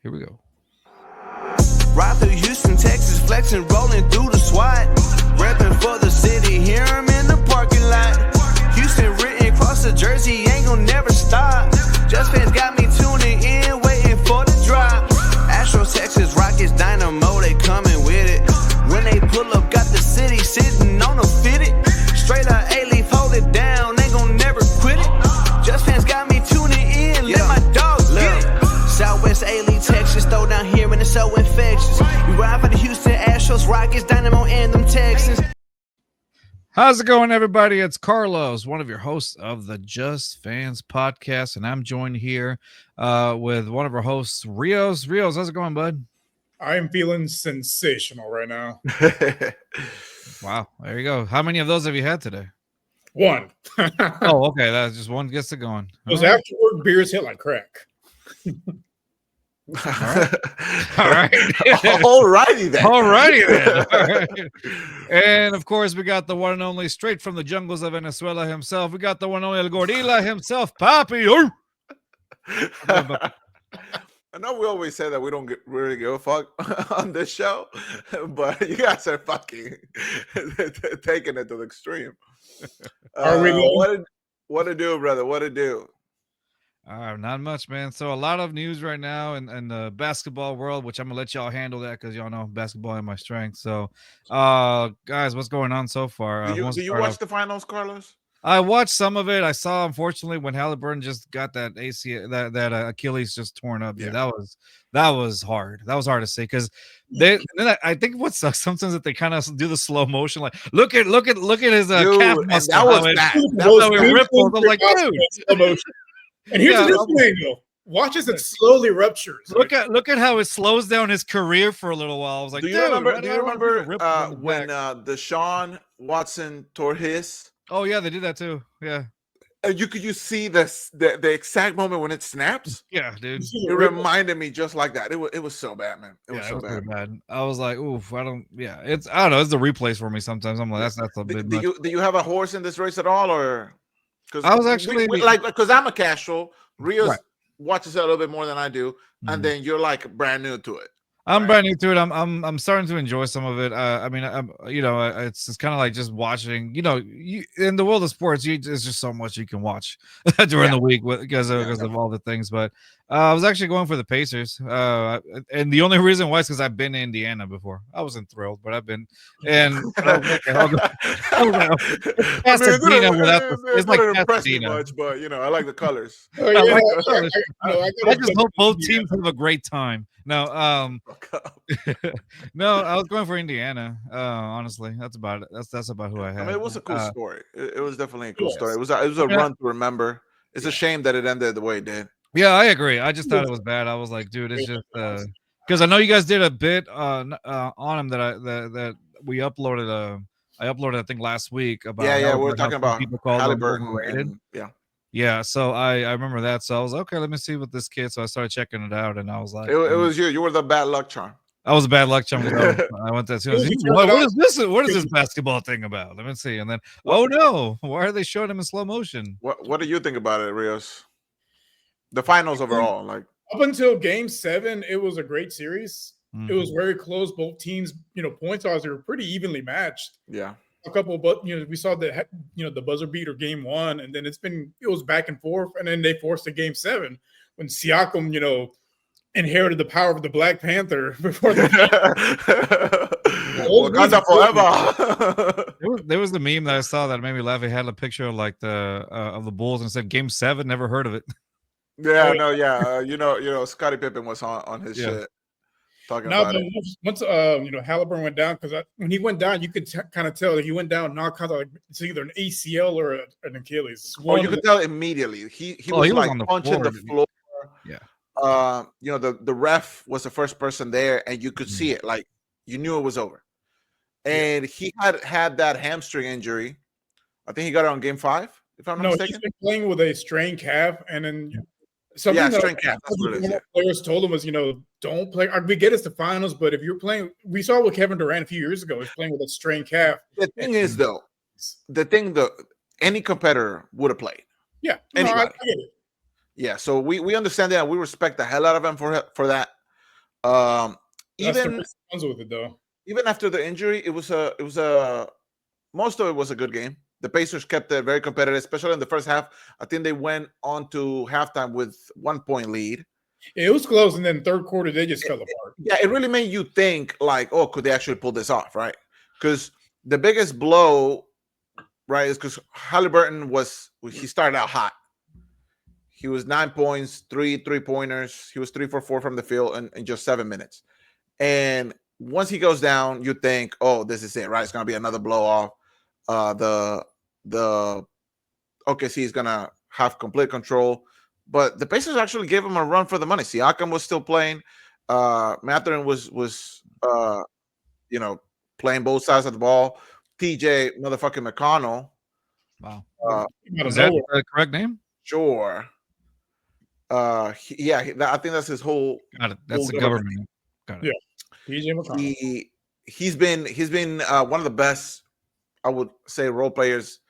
Here we go. Ride through Houston, Texas, flexing, rolling through the SWAT. Repping for the city, hear 'em in the parking lot. Houston written across the jersey, ain't gon' never stop. Just fans got me tuning in, waiting for the drop. Astros, Texas, Rockets, Dynamo, they coming with it. When they pull up, got the city sitting on a fitted. Straight up A-Leaf, hold it down, ain't gon' never quit it. Just fans got me tuning in, let my dog get it. Southwest A-Leaf, Texas, throw down here and it's so infectious. We ride for the Houston Astros, Rockets, Dynamo, and them Texans. How's it going, everybody? It's Carlos, one of your hosts of the Just Fans podcast, and I'm joined here with one of our hosts, Rios. Rios, how's it going, bud? I am feeling sensational right now. Wow, there you go. How many of those have you had today? One. Oh, okay. That's just one gets it going. Those after work beers hit like crack. All right. All right. Alrighty then. Alrighty then. All right. And of course, we got the one and only, straight from the jungles of Venezuela himself. We got the one and only El Gordila himself, Papi. I know we always say that we don't really give a fuck on this show, but you guys are fucking taking it to the extreme. Are we what to do, brother? What to do? Not much, man. So a lot of news right now in the basketball world, which I'm gonna let y'all handle that because y'all know basketball ain't my strength. So, guys, what's going on so far? Do you watch the finals, Carlos? I watched some of it. I saw, unfortunately, when Halliburton just got that that Achilles just torn up. Yeah, that was hard. That was hard to see because I think what sucks sometimes that they kind of do the slow motion, like look at his calf muscle. That was bad. That was how it ripples. I'm like, dude. And here's this angle. Watch as it slowly ruptures. Look at how it slows down his career for a little while. I was like, do you remember when Deshaun Watson tore his? Oh yeah, they did that too. Yeah. You see the exact moment when it snaps? Yeah, dude. It reminded me just like that. It was so bad, man. It was so bad. I was like, oof, I don't know. It's the replays for me sometimes. I'm like, that's a bit much. Do you have a horse in this race at all, or? Because I was actually because I'm a casual. Rios watches it a little bit more than I do, and then you're like brand new to it. I'm brand new to it. I'm starting to enjoy some of it. I mean, it's kind of like just watching. In the world of sports, there's just so much you can watch during the week because of all the things. But I was actually going for the Pacers, and the only reason why is because I've been to Indiana before. I wasn't thrilled, but I've been. And it's like Pasadena much, but I like the colors. I just hope both teams have a great time. No, no, I was going for Indiana. Honestly, that's about it. That's about who I had. I mean, it was a cool story. It was definitely a cool story. It was a run to remember. It's a shame that it ended the way it did. Yeah, I agree. I just thought it was bad. I was like, dude, it's just because I know you guys did a bit on him that we uploaded. I uploaded, I think, last week about. Yeah, we're talking about people called Halliburton. Yeah, so I remember that. So I was okay. Let me see what this kid. So I started checking it out, and I was like, it was you. You were the bad luck charm. I was a bad luck charm. I went that. What is this? What is this basketball thing about? Let me see. And then, oh no, why are they showing him in slow motion? What do you think about it, Rios? The finals overall, like up until Game 7, it was a great series. It was very close. Both teams, points-wise, they were pretty evenly matched. Yeah. A couple, but we saw the the buzzer beater Game 1, and then it was back and forth, and then they forced a Game 7 when Siakam inherited the power of the Black Panther before the Wakanda forever. There was the meme that I saw that made me laugh. It had a picture of like of the Bulls and said Game 7. Never heard of it. Yeah, no, yeah. Scottie Pippen was on his shit. About it. Once Halliburton went down, because when he went down, you could kind of tell that he wwent down knockout, like it's either an ACL or an Achilles. You could tell immediately. He was like on punching the floor. Yeah. The ref was the first person there, and you could see it. Like you knew it was over. And he had that hamstring injury. I think he got it on Game 5, if I'm not mistaken. He's been playing with a strained calf, and then. Strain cap. Players told him was, don't play. We get it's the finals, but if you're playing, we saw with Kevin Durant a few years ago. He's playing with a strained calf. The thing is, though, any competitor would have played. Yeah, anybody. I get it. Yeah, so we understand that. We respect the hell out of him for that. That's the Even risk that comes with it, though. even after the injury, it was a most of it was a good game. The Pacers kept it very competitive, especially in the first half. I think they went on to halftime with 1 point lead. It was close, and then third quarter they just fell apart. Yeah, it really made you think like, oh, could they actually pull this off, right? Because the biggest blow, right, is because Halliburton he started out hot. He was 9 points, 3 3-pointers. He was 3 for 4 from the field in just 7 minutes. And once he goes down, you think, oh, this is it, right? It's gonna be another blow off. The OKC is gonna have complete control. But the Pacers actually gave him a run for the money. Siakam was still playing. Mathurin was playing both sides of the ball. TJ motherfucking McConnell. Wow. Out of Is that nowhere. the correct name? Sure. I think that's his whole. Got it. That's whole the government name. Got it. Yeah. PJ McConnell. He's been one of the best, I would say, role players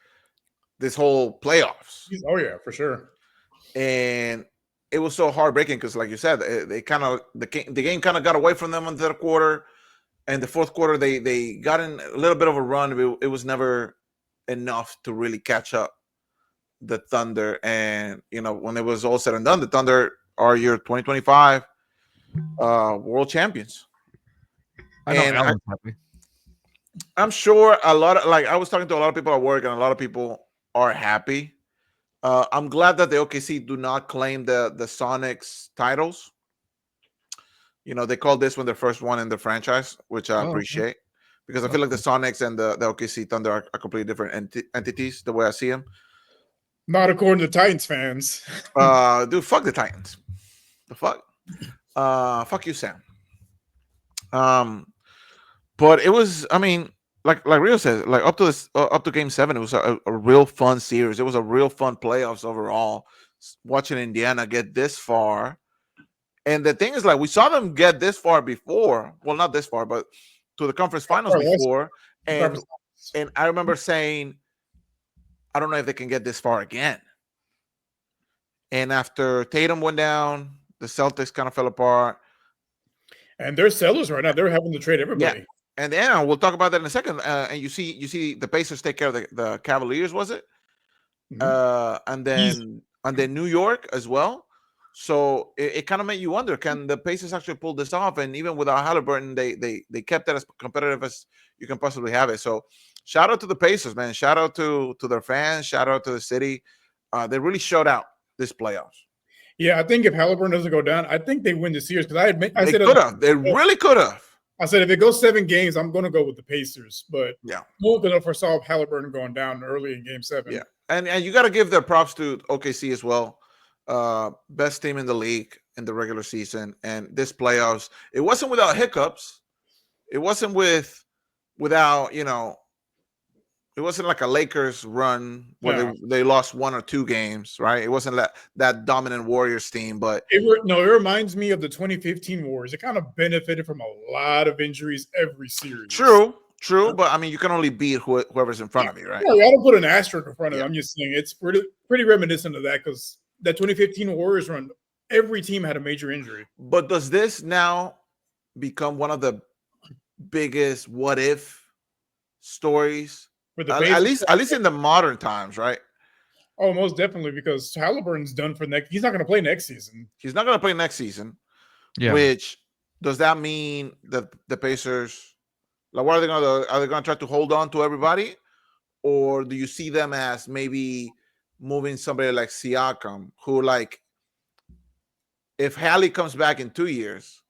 this whole playoffs. Oh yeah, for sure. And it was so heartbreaking because, like you said, they kind of the game kind of got away from them in the third quarter, and the fourth quarter they got in a little bit of a run. It was never enough to really catch up the Thunder. And when it was all said and done, the Thunder are your 2025 world champions. I know Alan's happy. I'm sure a lot of I was talking to a lot of people at work, and a lot of people are happy. I'm glad that the OKC do not claim the Sonics titles. They called this one their first one in the franchise, which I appreciate, because I feel like the Sonics and the OKC Thunder are completely different entities, the way I see them. Not according to Titans fans. Dude, fuck the Titans. The fuck? Fuck you, Sam. But it was, I mean, like Rio said, like up to Game 7, it was a real fun series. It was a real fun playoffs overall. Watching Indiana get this far, and the thing is, like, we saw them get this far before. Well, not this far, but to the conference finals before. And I remember saying, I don't know if they can get this far again. And after Tatum went down, the Celtics kind of fell apart. And they're sellers right now. They're having to trade everybody. Yeah. And then we'll talk about that in a second. And you see the Pacers take care of the Cavaliers, was it? Mm-hmm. And then New York as well. So it kind of made you wonder, can the Pacers actually pull this off? And even without Halliburton, they kept that as competitive as you can possibly have it. So shout out to the Pacers, man. Shout out to their fans. Shout out to the city. They really showed out this playoffs. Yeah, I think if Halliburton doesn't go down, I think they win the series. Because they could have. They really could have. I said if it goes 7 games, I'm going to go with the Pacers. But yeah, more than I foresaw Halliburton going down early in Game 7. Yeah, and you got to give their props to OKC as well. Best team in the league in the regular season, and this playoffs, it wasn't without hiccups. It wasn't without it wasn't like a Lakers run where they lost 1 or 2 games, right? It wasn't that dominant Warriors team, but it reminds me of the 2015 Warriors. It kind of benefited from a lot of injuries every series. True, but I mean, you can only beat whoever's in front of you, right? Yeah, I don't put an asterisk in front of it. I'm just saying it's pretty reminiscent of that, because that 2015 Warriors run, every team had a major injury. But does this now become one of the biggest what if stories? At least in the modern times, right? Oh, most definitely, because Halliburton's done for next. He's not going to play next season. He's not going to play next season. Yeah. Which does that mean that the Pacers, like, what are they going to do? Are they going to try to hold on to everybody, or do you see them as maybe moving somebody like Siakam, who, like, if Hallie comes back in 2 years,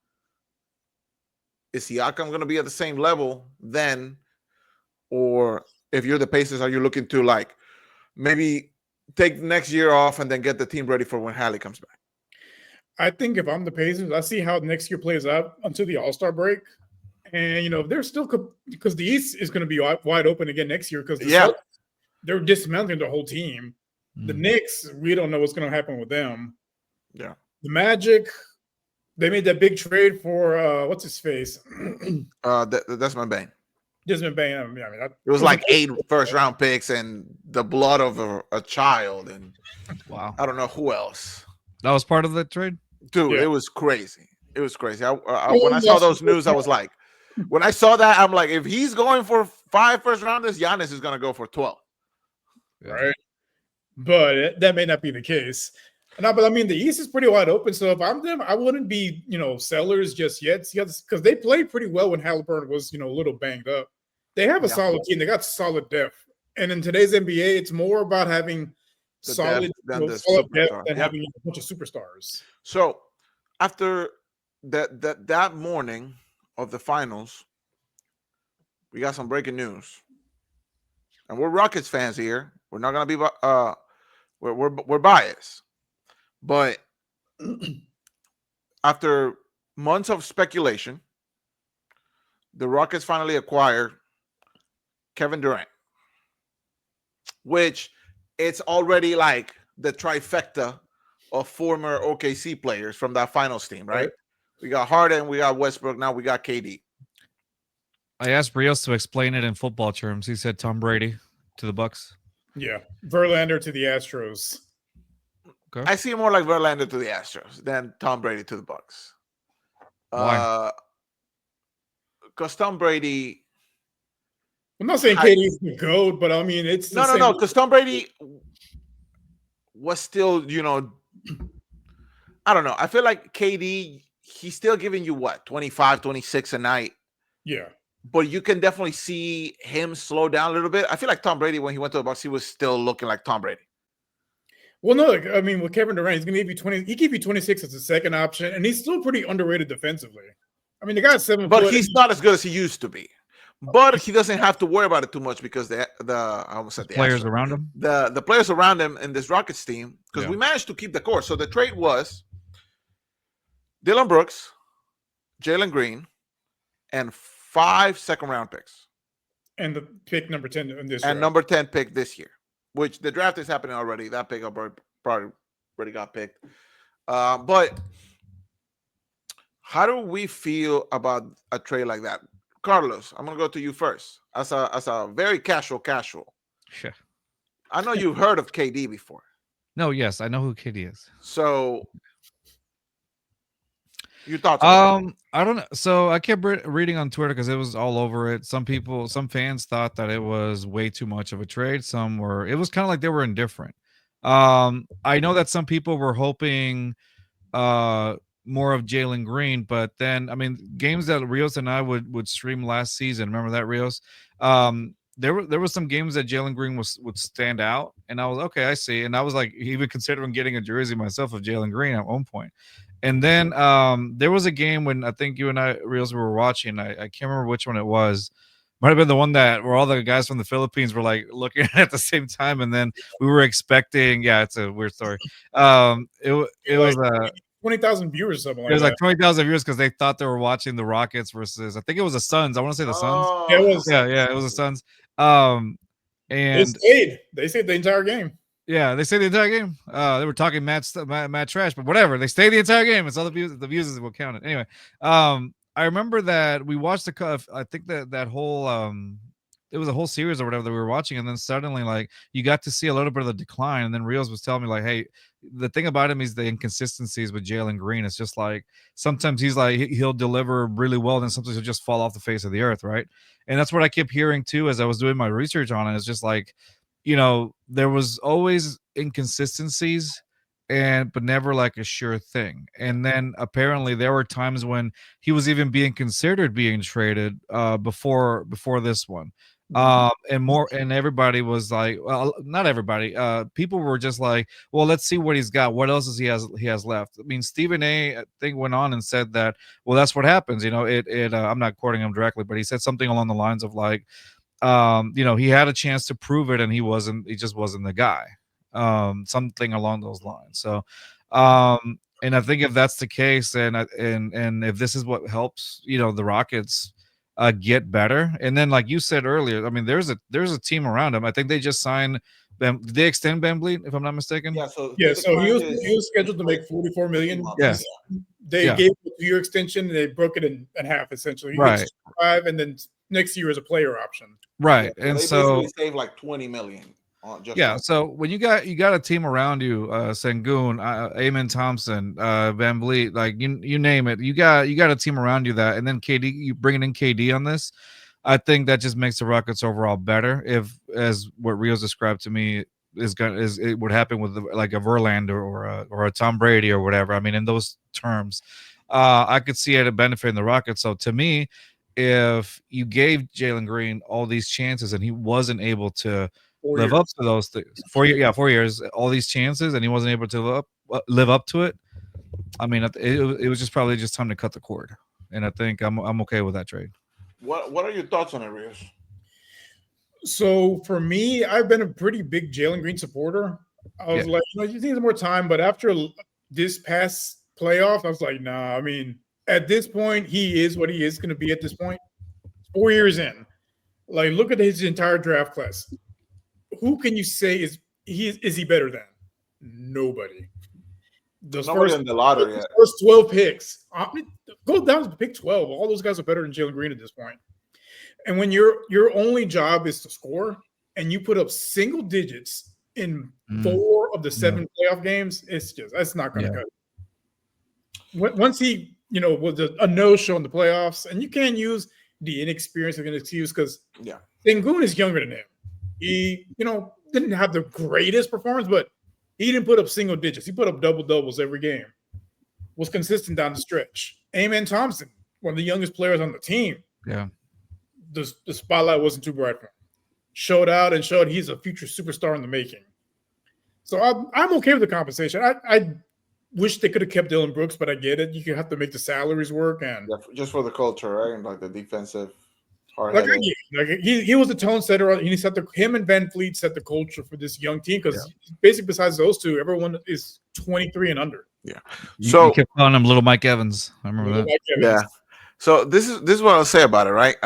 is Siakam going to be at the same level then, or if you're the Pacers, are you looking to, like, maybe take next year off and then get the team ready for when Hallie comes back? I think if I'm the Pacers, I see how next year plays out until the All-Star break. And, they're still, because the East is going to be wide open again next year, because they're dismantling the whole team. The Knicks, we don't know what's going to happen with them. Yeah. The Magic, they made that big trade for, what's his face? That's my bane. Desmond Bain. It was like 8 first-round picks and the blood of a child, and wow, I don't know who else. That was part of the trade, dude. Yeah. It was crazy. It was crazy. When I saw those news, I was like, when I saw that, I'm like, if he's going for 5 first rounders, Giannis is going to go for 12. Right. But that may not be the case. No, but I mean, the East is pretty wide open. So if I'm them, I wouldn't be, sellers just yet, because they played pretty well when Halliburton was, a little banged up. They have a solid team. They got solid depth. And in today's NBA, it's more about having solid depth than having a bunch of superstars. So after that morning of the finals, we got some breaking news. And we're Rockets fans here. We're not going to be we're biased. But after months of speculation, the Rockets finally acquired Kevin Durant, which it's already like the trifecta of former OKC players from that finals team, right? We got Harden, we got Westbrook, now we got KD. I asked Rios to explain it in football terms. He said Tom Brady to the Bucks. Yeah, Verlander to the Astros. Okay. I see more like Verlander to the Astros than Tom Brady to the Bucks. Why? Because Tom Brady. I'm not saying KD's the GOAT, but I mean it's no. Because Tom Brady was still, I don't know. I feel like KD, he's still giving you 25, 26 a night. Yeah. But you can definitely see him slow down a little bit. I feel like Tom Brady, when he went to the Bucks, he was still looking like Tom Brady. Well, no, I mean, with Kevin Durant, he's going to give you 20. He gave you 26 as a second option, and he's still pretty underrated defensively. I mean, the guy's 7 but he's not as good as he used to be. But he doesn't have to worry about it too much because I almost said the players around him. The players around him in this Rockets team, because we managed to keep the core. So the trade was Dylan Brooks, Jalen Green, and 5 second-round picks. And the pick number 10 in this and number 10 pick this year, which the draft is happening already. That pick probably already got picked. But how do we feel about a trade like that? Carlos, I'm going to go to you first. As a very casual. Sure. I know you've heard of KD before. No, yes, I know who KD is. So your thoughts? I don't know. So I kept reading on Twitter because it was all over it. Some fans thought that it was way too much of a trade. It was kind of like they were indifferent. I know that some people were hoping more of Jalen Green, but then, I mean, games that Rios and I would stream last season. Remember that, Rios? There were some games that Jalen Green would stand out, and I was okay. I see, and I was like even considering getting a jersey myself of Jalen Green at one point. And then there was a game when I think you and I, Rios, were watching. I can't remember which one it was. Might have been the one that where all the guys from the Philippines were like looking at the same time, and then we were expecting. Yeah, it's a weird story. It was 20,000 viewers, something like that. It was like 20,000 viewers because they thought they were watching the Rockets versus, I think it was the Suns. I want to say the Suns. Yeah, it was. Yeah, it was the Suns. And they stayed the entire game. Yeah, they stayed the entire game. They were talking Matt trash, but whatever. They stayed the entire game. It's all the views is what counted. Anyway, I remember that we watched I think that whole it was a whole series or whatever that we were watching, and then suddenly like you got to see a little bit of the decline, and then Rios was telling me like, hey, the thing about him is the inconsistencies with Jalen Green. It's just like sometimes he's like he'll deliver really well, then sometimes he'll just fall off the face of the earth, right? And that's what I kept hearing too as I was doing my research on it. It's just like, there was always inconsistencies but never like a sure thing. And then apparently there were times when he was even being considered being traded before this one. And everybody was like, well, not everybody, people were just like, well, let's see what he's got. What else does he has left? I mean, Stephen A, I think, went on and said that, well, that's what happens. I'm not quoting him directly, but he said something along the lines of like, he had a chance to prove it and he just wasn't the guy. Something along those lines. So, and I think if that's the case, and if this is what helps, the Rockets get better, and then like you said earlier, I mean, there's a team around him. I think they just signed Ben. Did they extend Ben Bleet, if I'm not mistaken? Yeah. So he was scheduled to make $44 million. Yeah. They gave him a 2-year extension. And they broke it in half essentially. He right. gets 5, and then next year is a player option. Right. Yeah, and they so saved like $20 million Yeah, so when you got a team around you, Sengun, Amen Thompson, Van Vliet, like you name it, you got a team around you that, and then KD, you bringing in KD on this, I think that just makes the Rockets overall better. If, as what Rio's described to me, is it would happen with like a Verlander or a Tom Brady or whatever. I mean, in those terms, I could see it benefiting the Rockets. So to me, if you gave Jalen Green all these chances and he wasn't able to live up to those things, 4 years, all these chances, and he wasn't able to live up to it, I mean, it was just probably just time to cut the cord. And I think I'm okay with that trade. What are your thoughts on it, Rios? So for me, I've been a pretty big Jalen Green supporter. I was like, you need more time, but after this past playoff, I was like, nah. I mean, at this point, he is what he is going to be at this point. 4 years in, like, look at his entire draft class. Who can you say is he better than? Nobody. Nobody in the lottery yet. First 12 picks. Go down to pick 12. All those guys are better than Jalen Green at this point. And when your only job is to score and you put up single digits in 4 of the 7 playoff games, that's not going to cut it. Once he, was a no-show in the playoffs, and you can't use the inexperience as an excuse because Sengun is younger than him. He, didn't have the greatest performance, but he didn't put up single digits. He put up double-doubles every game. Was consistent down the stretch. Amen Thompson, one of the youngest players on the team. Yeah. The spotlight wasn't too bright for him. Showed out and showed he's a future superstar in the making. So I'm okay with the compensation. I wish they could have kept Dylan Brooks, but I get it. You have to make the salaries work, and just for the culture, right? And like the defensive like he was the tone setter. Him and Van Fleet set the culture for this young team because basically besides those two, everyone is 23 and under. Yeah. So you kept calling him Little Mike Evans. I remember that. Yeah. So this is what I'll say about it, right?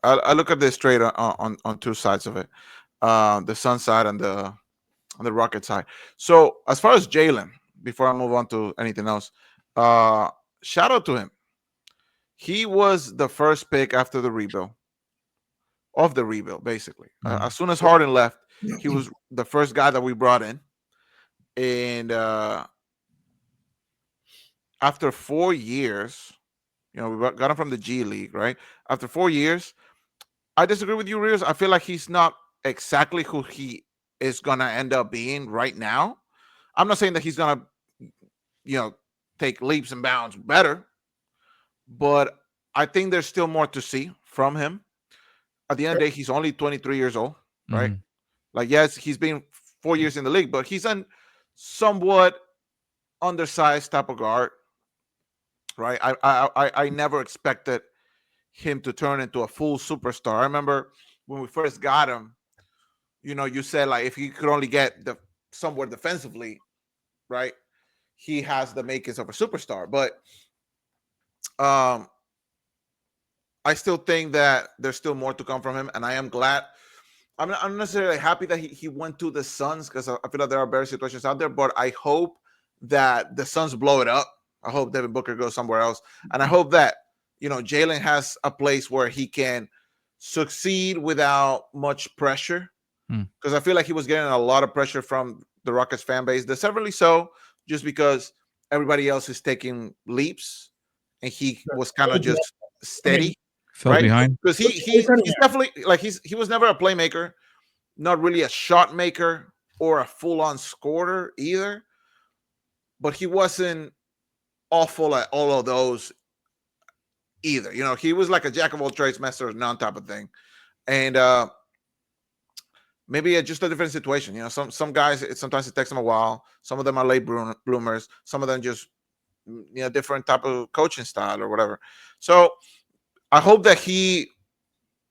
I look at this trade on two sides of it, the Sun side and the Rocket side. So as far as Jalen, before I move on to anything else, shout out to him. He was the first pick after the rebuild, basically. As soon as Harden left, he was the first guy that we brought in. And after 4 years, we got him from the G League, right? After 4 years, I disagree with you, Rios. I feel like he's not exactly who he is going to end up being right now. I'm not saying that he's going to, take leaps and bounds better, but I think there's still more to see from him. At the end of the day, he's only 23 years old, right? Like, yes, he's been 4 years in the league, but he's a somewhat undersized type of guard, right? I never expected him to turn into a full superstar. I remember when we first got him, you said, like, if he could only get somewhere defensively, right, he has the makings of a superstar. But I still think that there's still more to come from him, and I am glad. I'm not necessarily happy that he went to the Suns because I feel like there are better situations out there, but I hope that the Suns blow it up. I hope Devin Booker goes somewhere else, and I hope that Jalen has a place where he can succeed without much pressure, because I feel like he was getting a lot of pressure from the Rockets fan base, deservedly so, just because everybody else is taking leaps and he was kind of just steady. Fell behind because he's definitely like he was never a playmaker, not really a shot maker or a full-on scorer either, but he wasn't awful at all of those either. He was like a jack of all trades, master of none type of thing, and maybe just a different situation. Some guys, sometimes it takes them a while. Some of them are late bloomers. Some of them just different type of coaching style or whatever. So I hope that he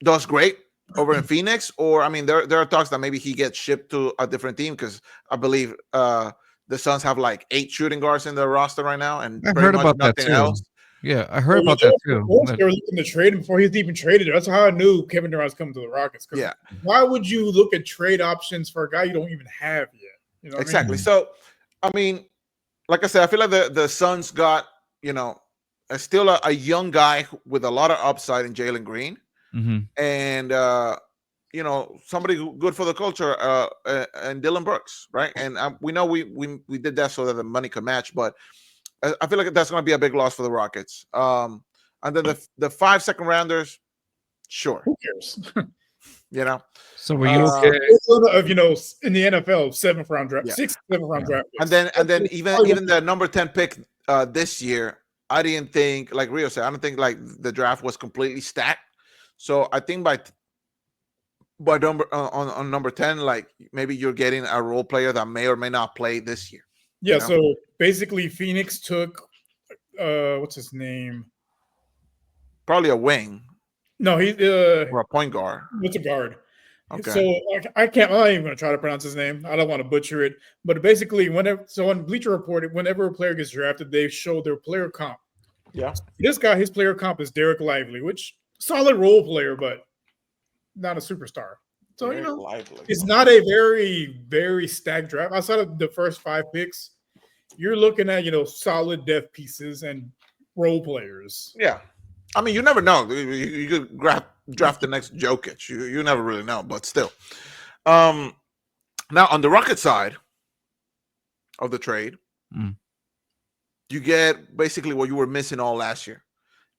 does great over in Phoenix, or there are talks that maybe he gets shipped to a different team, because I believe the Suns have like 8 shooting guards in their roster right now, and I heard about that too. Else. Yeah, I heard about that too. They were looking to trade him before he was even traded. That's how I knew Kevin Durant was coming to the Rockets. Yeah. Why would you look at trade options for a guy you don't even have yet? Exactly. So, like I said, I feel like the Suns got, still a young guy with a lot of upside in Jalen Green. And somebody good for the culture, and Dylan Brooks, right? And we know we did that so that the money could match, but I feel like that's going to be a big loss for the Rockets. And then the 5 second rounders, sure, Who cares? So were you okay? Of in the NFL, 7th round draft, Yeah. 6th, 7th round draft. And then even the number 10 pick this year, I didn't think, like Rio said, I don't think like the draft was completely stacked. So I think by number on number 10, like maybe you're getting a role player that may or may not play this year. Yeah. So basically, Phoenix took what's his name? Probably a wing. No, he or a point guard. What's a guard? Okay. So I'm not even going to try to pronounce his name. I don't want to butcher it. But basically, on Bleacher Report, whenever a player gets drafted, they show their player comp. Yeah. This guy, his player comp is Derek Lively, which solid role player, but not a superstar. So Lively. It's not a very, very stacked draft. Outside of the first 5 picks, you're looking at solid depth pieces and role players. Yeah. I mean, you never know. You could draft the next Jokic. You never really know, but still. Now, on the Rocket side of the trade, you get basically what you were missing all last year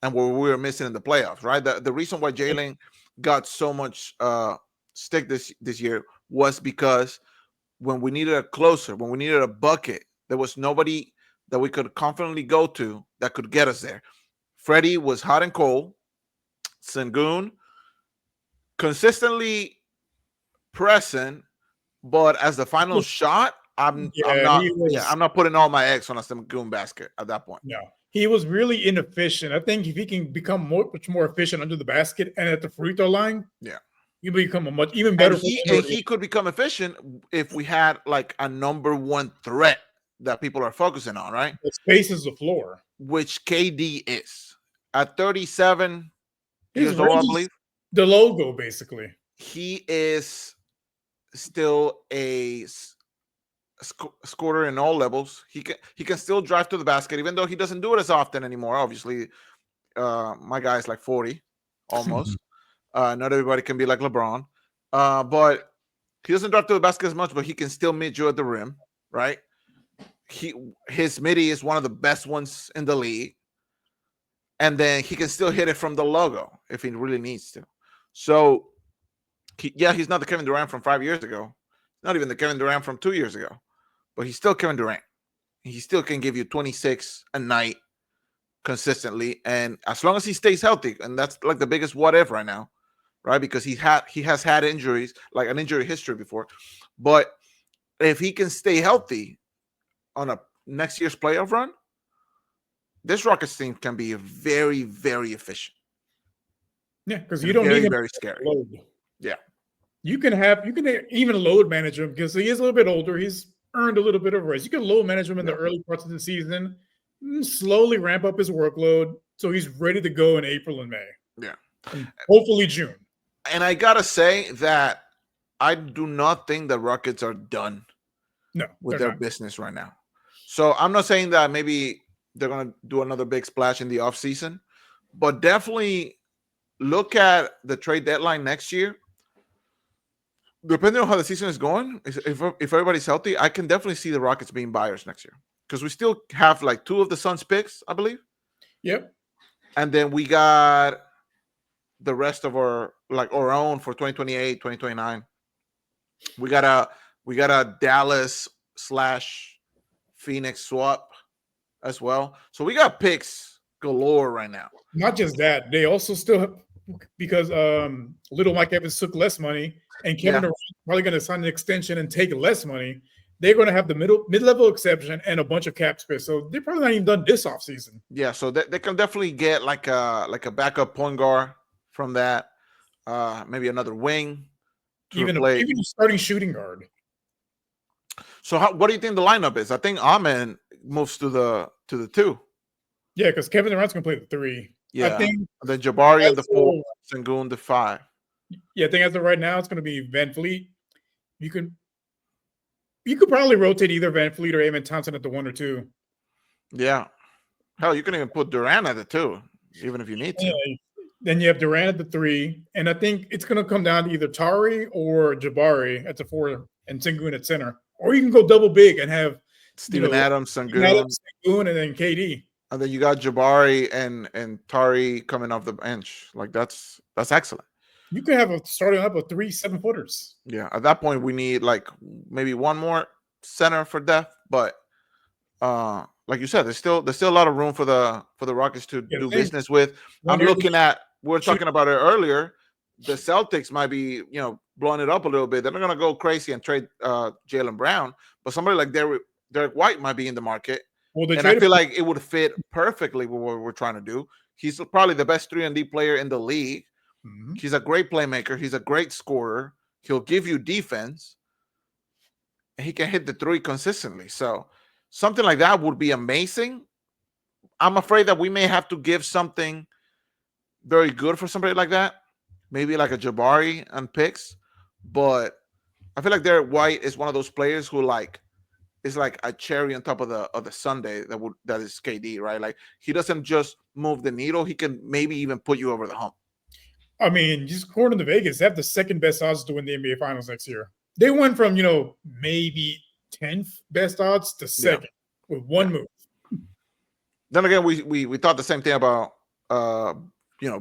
and what we were missing in the playoffs, right? The reason why Jalen got so much stick this year was because when we needed a closer, when we needed a bucket, there was nobody that we could confidently go to that could get us there. Freddie was hot and cold. Sengun consistently present, but as the final shot, I'm not putting all my eggs on a Sengun basket at that point. No, he was really inefficient. I think if he can become much more efficient under the basket and at the free throw line, you become a much even better. And he could become efficient if we had like a number 1 threat that people are focusing on, right? It spaces the floor, which KD is. At 37 years old, I believe. The logo, basically. He is still a scorer in all levels. He can still drive to the basket, even though he doesn't do it as often anymore. Obviously, my guy is like 40, almost. Not everybody can be like LeBron. But he doesn't drive to the basket as much, but he can still meet you at the rim, right? His midi is one of the best ones in the league. And then he can still hit it from the logo if he really needs to. So, he's not the Kevin Durant from 5 years ago. Not even the Kevin Durant from 2 years ago. But he's still Kevin Durant. He still can give you 26 a night consistently. And as long as he stays healthy, and that's like the biggest what if right now, right? Because he has had injuries, like an injury history before. But if he can stay healthy on a next year's playoff run, this Rockets team can be very, very efficient. Yeah, because you don't need him very scary. Load. Yeah, you can even load manage him because he is a little bit older. He's earned a little bit of rest. You can load manage him in the early parts of the season, slowly ramp up his workload so he's ready to go in April and May. Yeah, and hopefully June. And I gotta say that I do not think the Rockets are done. With their business right now. So I'm not saying that maybe they're going to do another big splash in the offseason, but definitely look at the trade deadline next year. Depending on how the season is going, if everybody's healthy, I can definitely see the Rockets being buyers next year because we still have like 2 of the Suns picks, I believe. Yep. And then we got the rest of our own for 2028, 2029. We got a Dallas / Phoenix swap as well. So we got picks galore right now. Not just that, they also still have, because little Mike Evans took less money and Kevin Durant probably going to sign an extension and take less money. They're going to have the mid-level exception and a bunch of cap space. So they're probably not even done this offseason. Yeah, so they can definitely get like a backup point guard from that. Maybe another wing. Even a starting shooting guard. So what do you think the lineup is? I think Amen moves to the 2. Yeah, because Kevin Durant's going to play the 3. Yeah, I think then Jabari at the 4, Sengun the 5. Yeah, I think as of right now, it's going to be Van Fleet. You could probably rotate either Van Fleet or Amen Thompson at the 1 or 2. Yeah. Hell, you can even put Durant at the 2, even if you need to. Then you have Durant at the 3, and I think it's going to come down to either Tari or Jabari at the 4 and Sengun at center. Or you can go double big and have Steven Adams, Sengun, Sengun, and then KD. and then you got Jabari and Tari coming off the bench. Like that's excellent. You could have starting up with 3 7-footers. Yeah, at that point we need like maybe one more center for depth, but like you said, there's still a lot of room for the Rockets to do business with. I'm looking at, we're talking about it earlier. The Celtics might be, blowing it up a little bit. They're not going to go crazy and trade Jalen Brown, but somebody like Derek White might be in the market. Well, and I feel like it would fit perfectly with what we're trying to do. He's probably the best 3-and-D player in the league. Mm-hmm. He's a great playmaker. He's a great scorer. He'll give you defense. And he can hit the 3 consistently. So something like that would be amazing. I'm afraid that we may have to give something very good for somebody like that. Maybe like a Jabari and picks. But I feel like Derek White is one of those players who is like a cherry on top of the sundae that is KD, right? Like he doesn't just move the needle. He can maybe even put you over the hump. I mean, just according to Vegas, they have the second best odds to win the NBA Finals next year. They went from, maybe 10th best odds to second with one move. Then again, we thought the same thing about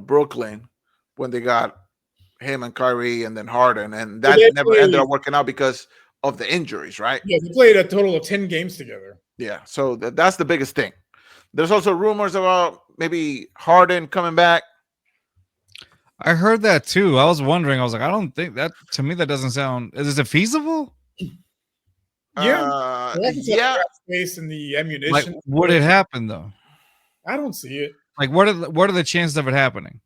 Brooklyn when they got him and Kyrie and then Harden, and that never ended up working out because of the injuries, right? Yeah, they played a total of 10 games together. Yeah, so that's the biggest thing. There's also rumors about maybe Harden coming back. I heard that too. I was wondering. I was like, I don't think that. To me, that doesn't sound. Is it feasible? Yeah. Space in the ammunition. Like, would it happen though? I don't see it. Like, what are the chances of it happening?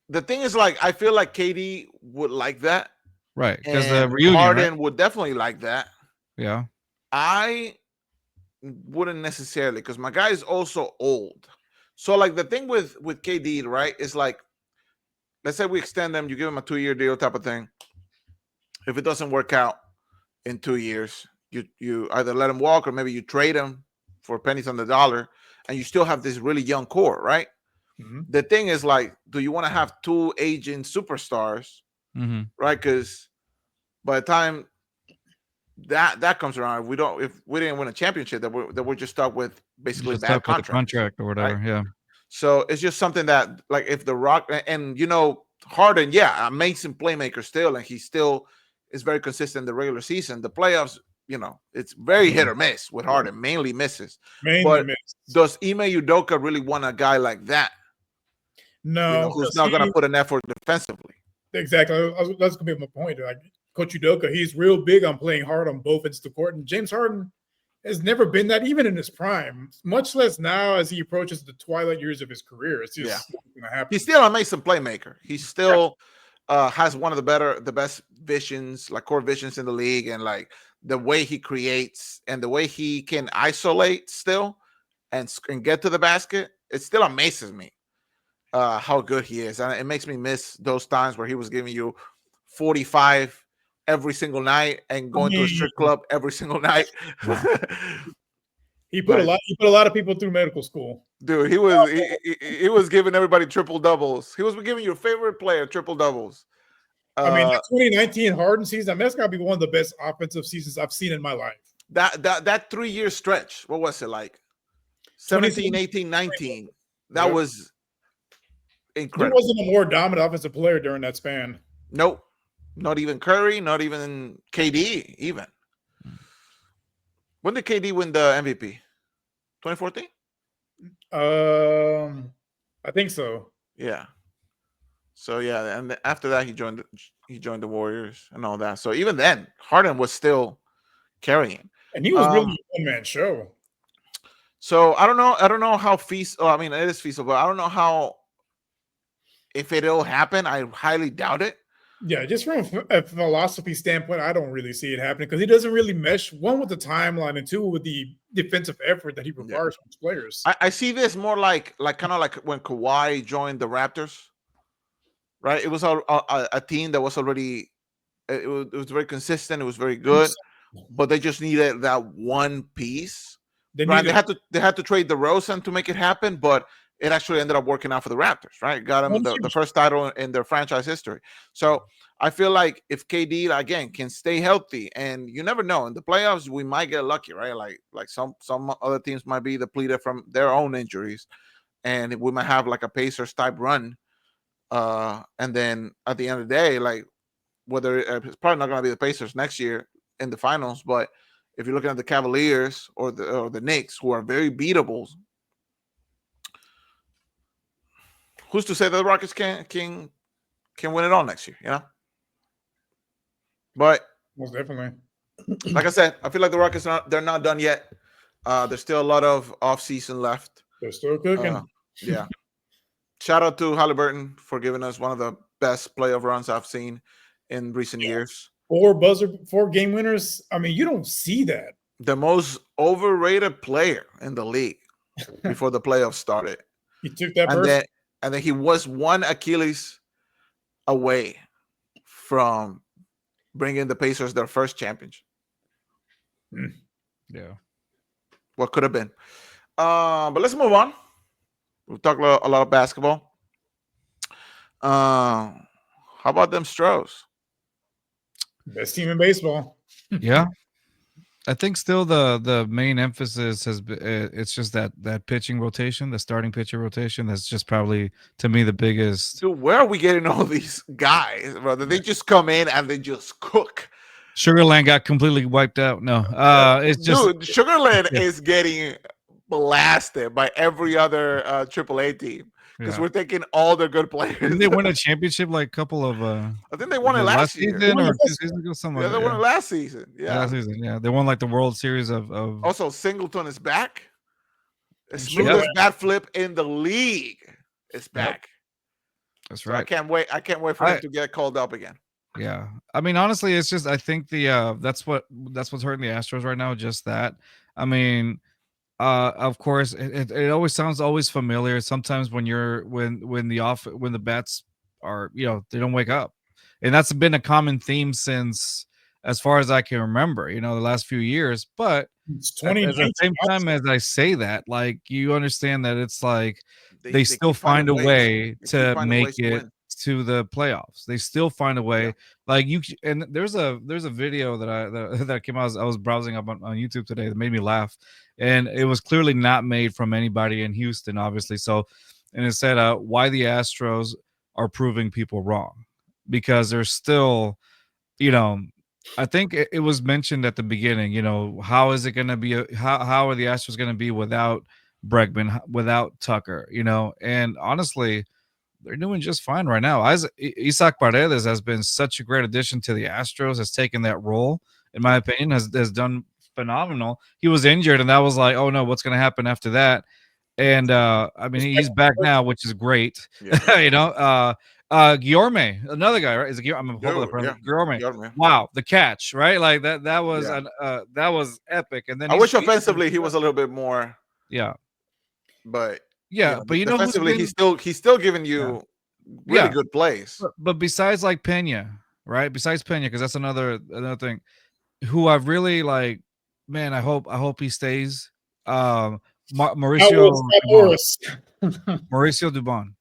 The thing is, like, I feel like KD would like that, right? Because the reunion, Harden would definitely like that. Yeah, I wouldn't necessarily, because my guy is also old. So, like, the thing with KD, right, is like, let's say we extend them, you give him a 2-year deal type of thing. If it doesn't work out in 2 years, you either let him walk or maybe you trade him for pennies on the dollar, and you still have this really young core, right? Mm-hmm. The thing is, like, do you want to have 2 aging superstars, right? Because by the time that comes around, if we didn't win a championship, that we're just stuck with basically a bad contract or whatever, right? Yeah. So it's just something that, like, if the Rock and Harden, amazing playmaker still, and he still is very consistent in the regular season. The playoffs, it's very hit or miss with Harden, mainly misses. Does Ime Udoka really want a guy like that? No, who's not going to put an effort defensively? Exactly. That's going to be my point. Like Coach Udoka, he's real big on playing hard on both ends of the court, and James Harden has never been that, even in his prime, much less now as he approaches the twilight years of his career. It's just going to happen. He's still an amazing playmaker. He still has one of the best visions, like core visions in the league, and like the way he creates and the way he can isolate still and get to the basket. It still amazes me how good he is, and it makes me miss those times where he was giving you 45 every single night and going to a strip club every single night. He put a lot of people through medical school. Dude, he was giving everybody triple doubles. He was giving your favorite player triple doubles. I mean, that 2019 Harden season, that's got to be one of the best offensive seasons I've seen in my life. That 3-year stretch, what was it like? 17, 18, 19. That was incredible. There wasn't a more dominant offensive player during that span. Nope. Not even Curry, not even KD, even. When did KD win the MVP? 2014? I think so. Yeah. So yeah, and after that he joined the Warriors and all that. So even then, Harden was still carrying. And he was really a one-man show. So I don't know how feasible. I mean, it is feasible, but I don't know how, if it'll happen. I highly doubt it. Yeah, just from a philosophy standpoint, I don't really see it happening because he doesn't really mesh, one, with the timeline, and 2, with the defensive effort that he requires from his players. I see this more like kind of like when Kawhi joined the Raptors, right? It was a team that was already, it was very consistent, it was very good, but they just needed that one piece. They had to trade DeRozan to make it happen, but it actually ended up working out for the Raptors, right? Got them Once the you- first title in their franchise history. So I feel like if KD again can stay healthy, and you never know in the playoffs, we might get lucky, right? Like some other teams might be depleted from their own injuries, and we might have like a Pacers type run. And then at the end of the day, like whether it's probably not going to be the Pacers next year in the finals, but if you're looking at the Cavaliers or the Knicks, who are very beatable, who's to say that the Rockets can win it all next year? You know. But most definitely. like I said, I feel like the Rockets they're not done yet. There's still a lot of off season left. They're still cooking. Yeah. Shout out to Halliburton for giving us one of the best playoff runs I've seen in recent years. 4 game winners. I mean, you don't see that. The most overrated player in the league before the playoffs started. He took that And person. then he was one Achilles away from bringing the Pacers their first championship. Yeah. What could have been. But let's move on. We've talked a lot of basketball. How about them Stros? Best team in baseball. Yeah. I think still the main emphasis has been it's just that pitching rotation, the starting pitcher rotation. That's just probably to me the biggest. Dude, where are we getting all these guys, brother? They just come in and they just cook. Sugarland got completely wiped out. No, it's just Dude, Sugarland is getting blasted by every other AAA team because yeah. we're taking all their good players. Didn't they win a championship like a couple of I think they won it last year. season or Last 2 seasons ago? Something Yeah, like they that. won it last season. Yeah. Last season. Yeah, they won like the World Series of Also, Singleton is back. The Yep. smoothest bat flip in the league is back. That's So right. I can't wait. I can't wait for him to get called up again. Yeah, I mean, honestly, it's just I think that's what's hurting the Astros right now. Just that. I mean, of course, it always sounds always familiar. Sometimes when the bats are they don't wake up, and that's been a common theme since as far as I can remember. The last few years, but. It's At the 2019. same time as I say that, like you understand that it's like they still keep find a finding ways. way They keep to finding make ways to it win. to the playoffs. They still find a way. Yeah. Like and there's a video that came out. I was browsing up on YouTube today that made me laugh, and it was clearly not made from anybody in Houston, obviously. So, and it said why the Astros are proving people wrong because they're still, I think it was mentioned at the beginning, how is it going to be? How are the Astros going to be without Bregman, without Tucker, And honestly, they're doing just fine right now. Isaac Paredes has been such a great addition to the Astros, has taken that role, in my opinion, has done phenomenal. He was injured, and that was like, oh no, what's going to happen after that? And I mean, he's back now, which is great. Yeah. Guillorme, another guy, right? Is it Guillorme? I'm hoping Guillorme. Yeah. Wow, the catch, right? Like that was Yeah. that was epic. And then I wish offensively he was a little bit more. Yeah. But but defensively he's still giving you really good plays. But besides like Pena, right? Besides Pena, because that's another thing. Who I've really like, man. I hope he stays. Mauricio Dubon.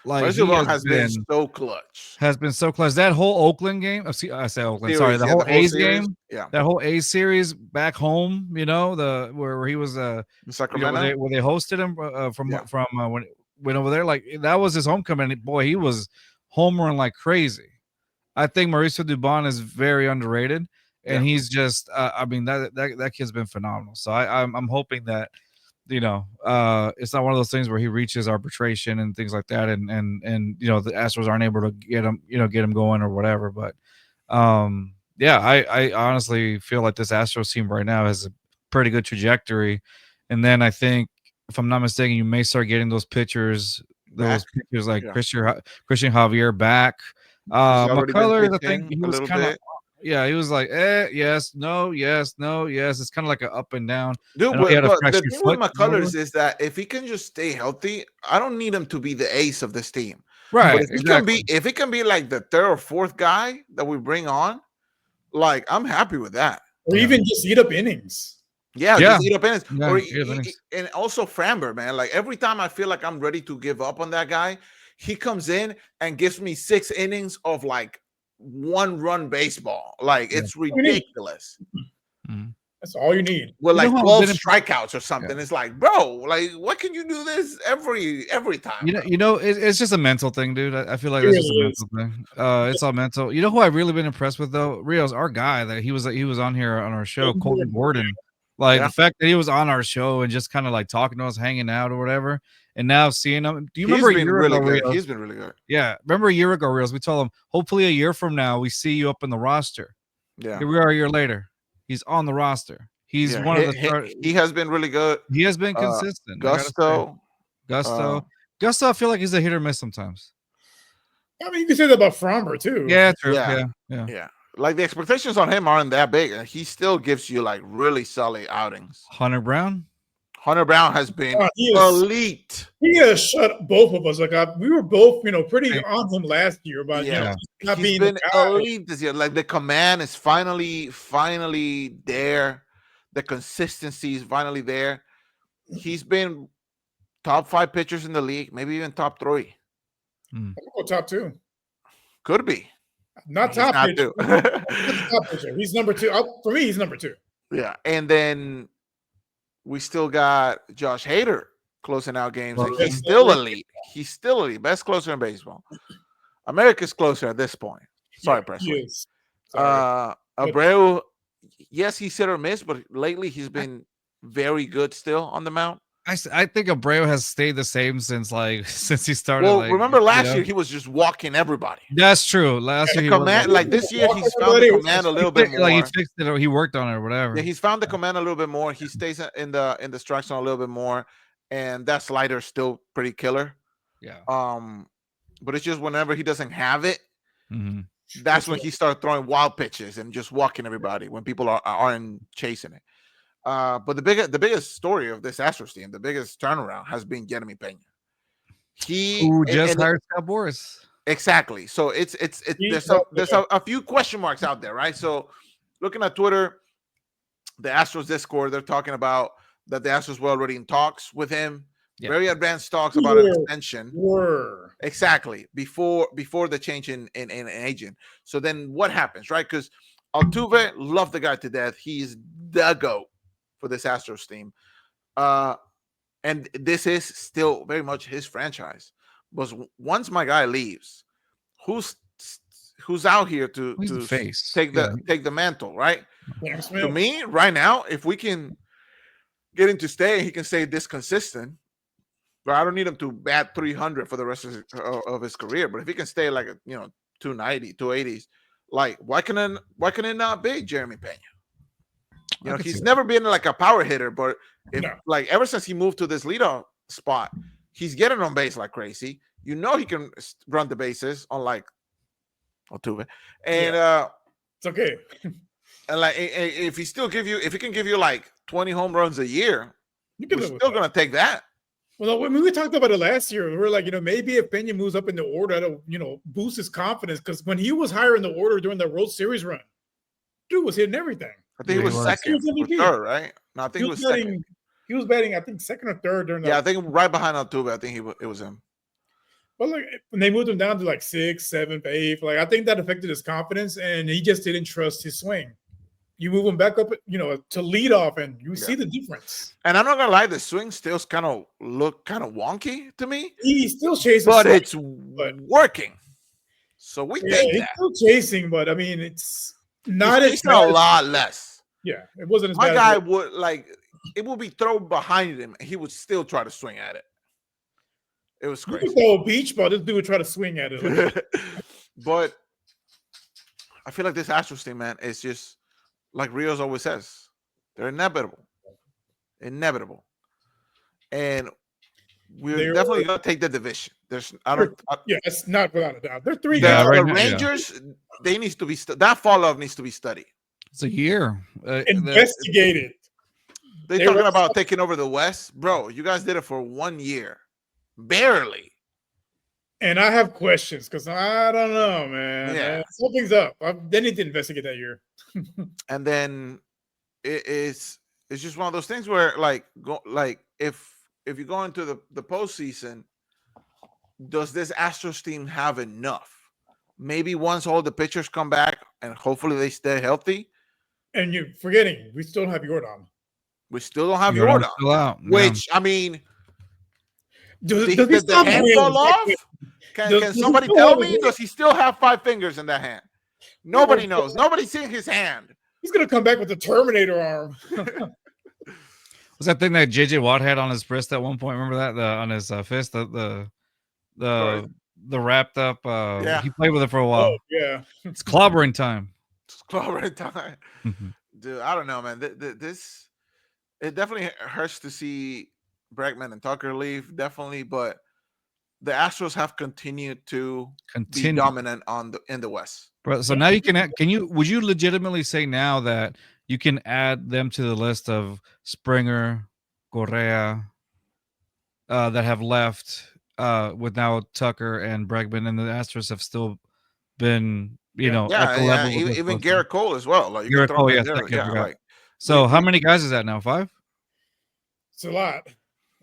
Like Mauricio Dubon has been so clutch. Has been so clutch. That whole Oakland game. I say Oakland. Series, sorry, the whole A's series, game. Yeah, that whole A's series back home. Where he was in Sacramento, where they hosted him from when went over there. Like that was his homecoming. Boy, he was homering like crazy. I think Mauricio Dubon is very underrated, and he's just. I mean that kid's been phenomenal. So I'm hoping that. It's not one of those things where he reaches arbitration and things like that, and the Astros aren't able to get him going or whatever. But I honestly feel like this Astros team right now has a pretty good trajectory. And then I think, if I'm not mistaken, you may start getting those pitchers like Christian Javier back. McCullers, I think he was kind of. Yeah, he was like, yes, no, yes, no, yes. It's kind of like an up and down. Dude, but the thing with McCullers is that if he can just stay healthy, I don't need him to be the ace of this team. Right. But if it can be like the third or fourth guy that we bring on, like I'm happy with that. Or even just eat up innings. Yeah, Yeah. just eat up innings. Yeah, Or eat up innings. and also Framber, man. Like every time I feel like I'm ready to give up on that guy, he comes in and gives me 6 innings of like 1-run baseball. Like Yeah. it's ridiculous. Mhm. That's all you need. With You know like who I've 12 been strikeouts or something. It's like, bro, like what can you do this every time? It's just a mental thing, dude. I feel like It that's just a really is. mental thing. It's all mental. You know who I've really been impressed with though? Rio's our guy that he was on here on our show, Colton Gordon. Like Yeah. the fact that he was on our show and just kind of like talking to us, hanging out or whatever, and now seeing him. Do you remember a year ago, good. Rios? He's been really good. Yeah, remember a year ago, Rios? We told him hopefully a year from now we see you up in the roster. Yeah. Here we are a year later. He's on the roster. He's one of the start. He has been really good. He has been consistent. I gotta say. Gusto. Gusto, I feel like he's a hit or miss sometimes. I mean, you can say that about Fromber too. Yeah, true. Yeah. Yeah. Like the expectations on him aren't that big, and he still gives you like really solid outings. Hunter Brown. Hunter Brown has been elite. He has shut both of us. Like we were both, pretty on him last year about not He's being been the guy. elite this year. Like the command is finally there. The consistency is finally there. He's been top 5 pitchers in the league, maybe even top 3. I'll go top 2. Could be. Not He's top not pitcher. Top pitcher. He's number 2. For me, he's number 2. Yeah, and then we still got Josh Hader closing out games. And he's still elite. He's still elite. Best closer in baseball. America's closer at this point. Sorry, Presley. Abreu, yes, he's hit or miss, but lately he's been very good still on the mound. I think Abreu has stayed the same since he started. Well, remember last year he was just walking everybody. That's true. Last year he command, like this year he's found the command a little bit more. Like he fixed it or he worked on it or whatever. Yeah, he's found the command a little bit more. He stays in the strike zone a little bit more, and that slider is still pretty killer. Yeah. But it's just whenever he doesn't have it, that's when he starts throwing wild pitches and just walking everybody when people aren't chasing it. But the biggest story of this Astros team, the biggest turnaround has been Jeremy Pena. Who just hired Scott Boras. Exactly. So it's there's a few question marks out there, right? So looking at Twitter, the Astros Discord, they're talking about that the Astros were already in talks with him. Yeah. Very advanced talks about an extension. Exactly. Before the change in agent. So then what happens, right? Because Altuve, love the guy to death. He's the GOAT for this Astros team. And this is still very much his franchise. But once my guy leaves, who's out here to take the mantle, right? To me, right now, if we can get him to stay, he can stay this consistent. But I don't need him to bat 300 for the rest of his career. But if he can stay like 290, 280s, like why can it not be Jeremy Pena? He's never been like a power hitter, but like ever since he moved to this leadoff spot, he's getting on base like crazy. He can run the bases unlike Altuve, and it's okay. And like if he can give you like 20 home runs a year, we're still gonna take that. Well, when we talked about it last year, we were like, maybe if Pena moves up in the order, that'll, boost his confidence. Because when he was higher in the order during the World Series run, dude was hitting everything. I think he was second or third, right? No, I think he was second. He was batting, I think, second or third during the. Yeah, I think right behind Altuve. I think it was him. But like when they moved him down to like 6th, 7th, 8th, like I think that affected his confidence, and he just didn't trust his swing. You move him back up, to lead off, and you see the difference. And I'm not gonna lie, the swing still look kind of wonky to me. He's still chasing, but it's working. So we think he's still chasing, but I mean, it's not a lot less. Yeah, it wasn't as my bad. My guy would it would be thrown behind him, and he would still try to swing at it. It was crazy. You could throw a beach ball, this dude would try to swing at it. But I feel like this Astros team, man, is just. Like Rios always says, they're inevitable. And we're definitely going to take the division. It's not without a doubt. They're 3 guys. guys. The Rangers, they need to be that fall off needs to be studied. It's a year. Investigated. They're talking about taking over the West. Bro, you guys did it for 1 year. Barely. And I have questions because I don't know, man. Yeah. Something's up. They need to investigate that year. And then it's it's just one of those things where like if you go into the postseason, does this Astros team have enough? Maybe once all the pitchers come back and hopefully they stay healthy. And you're forgetting, we still don't have Jordan. We still don't have Jordan's Jordan. still out. Which, I mean, Does did he the stop hand playing fall off? exactly? Can Does he somebody still tell have me? his- Does he still have 5 fingers in that hand? Nobody knows. Nobody's seeing his hand. He's gonna come back with the Terminator arm. Was that thing that JJ Watt had on his wrist at one point? Remember that on his fist, the wrapped up. Yeah. He played with it for a while. Oh yeah. It's clobbering time. It's clobbering time. Mhm. Dude, I don't know, man. This it definitely hurts to see Bregman and Tucker leave, definitely, but the Astros have continued to be dominant in the West. Bro, so now you would you legitimately say now that you can add them to the list of Springer, Correa, that have left with now Tucker and Bregman, and the Astros have still been, at the level. Even Garrett Cole as well. Like Garrett Cole, yes, So how many guys is that now? 5? It's a lot.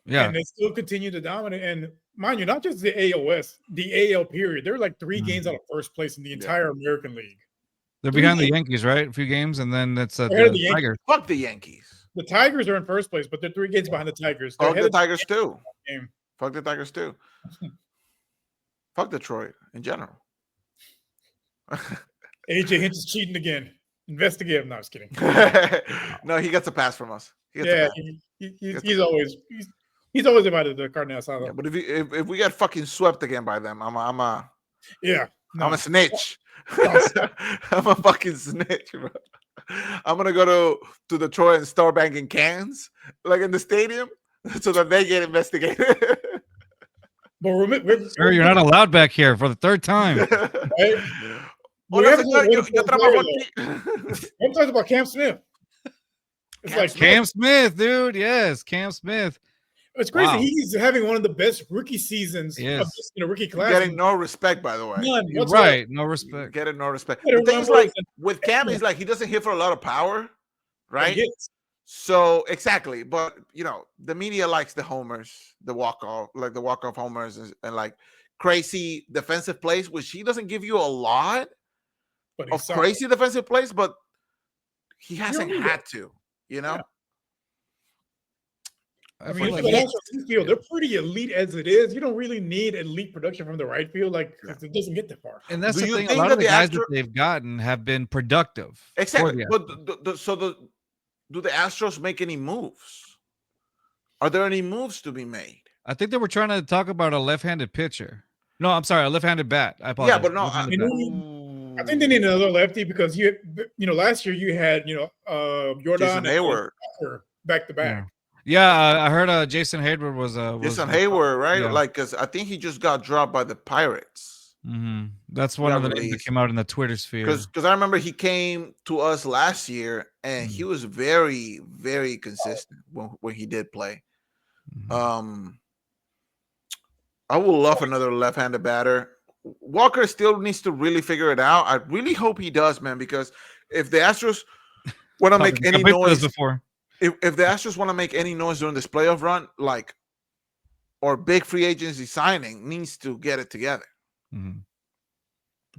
Yeah. And they still continue to dominate. And mind you, not just the AOS, the AL period. They're like 3 games out of first place in the entire American League. They're behind the Yankees, right? A few games, and then that's the Tigers. Fuck the Yankees. The Tigers are in first place, but they're 3 games behind the Tigers. Fuck the Tigers too. Game. Fuck the Tigers too. Fuck Detroit in general. AJ Hinch is cheating again. Investigate him. No, I was kidding. No, he gets a pass from us. He's always invited to the Cardinals. Yeah, but if we get fucking swept again by them, I'm a snitch. I'm a fucking snitch, bro. I'm gonna go to Detroit and start banging cans like in the stadium so that they get investigated. But Sir, you're not allowed back here for the 3rd time. Right? I'm talking about Cam Smith. It's like Cam Smith, dude. Yes, Cam Smith. It's crazy. Wow. He's having one of the best rookie seasons of this, rookie class. Getting no respect, by the way. None. You're right. No respect. Getting no respect. The thing is, like, with Cam, he's like, he doesn't hit for a lot of power, right? So, exactly. But, the media likes the homers, the walk-off homers and like, crazy defensive plays, which he doesn't give you a lot of crazy defensive plays, but he hasn't had to, Yeah. I mean, they're pretty elite as it is. You don't really need elite production from the right field, it doesn't get that far. And that's the thing. A lot of the guys that they've gotten have been productive. Exactly. But do the Astros make any moves? Are there any moves to be made? I think they were trying to talk about a left-handed pitcher. No, I'm sorry, a left-handed bat. I apologize. Yeah, but no, I think they need another lefty because last year you had Jordan Hayward back to back. Yeah, I heard Jason Hayward was Jason Hayward, right? Yeah. Like, because I think he just got dropped by the Pirates. Mm-hmm. That's one of the names that came out in the Twitter sphere. Because I remember he came to us last year and he was very, very consistent when he did play. Mm-hmm. I would love another left-handed batter. Walker still needs to really figure it out. I really hope he does, man, because if the Astros want to make any noise if the Astros want to make any noise during this playoff run, or big free agency signing, needs to get it together. Mm-hmm.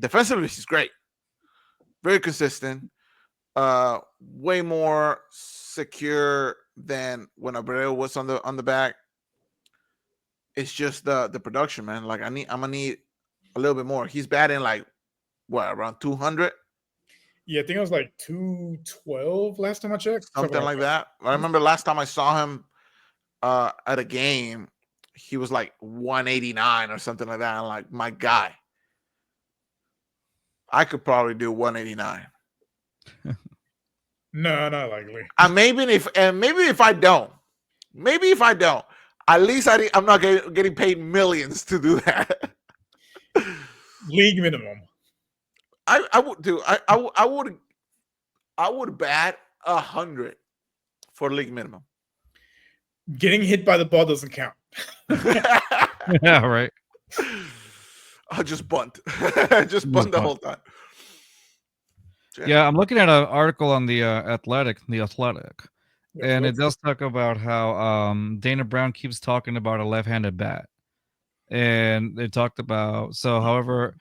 Defensively, he's great. Very consistent. Way more secure than when Abreu was on the back. It's just the production, man. Like I'm gonna need a little bit more. He's batting around 200. Yeah, I think it was 212 last time I checked. Something like that. I remember last time I saw him at a game, he was 189 or something like that. I'm like, my guy, I could probably do 189. No, not likely. And maybe if I don't, at least I'm not getting paid millions to do that. League minimum. I would bat 100 for league minimum. Getting hit by the ball doesn't count. Yeah, right. I'll just bunt. Bunt the whole time. Yeah, I'm looking at an article on the Athletic, and it does talk about how Dana Brown keeps talking about a left-handed bat, and they talked about however,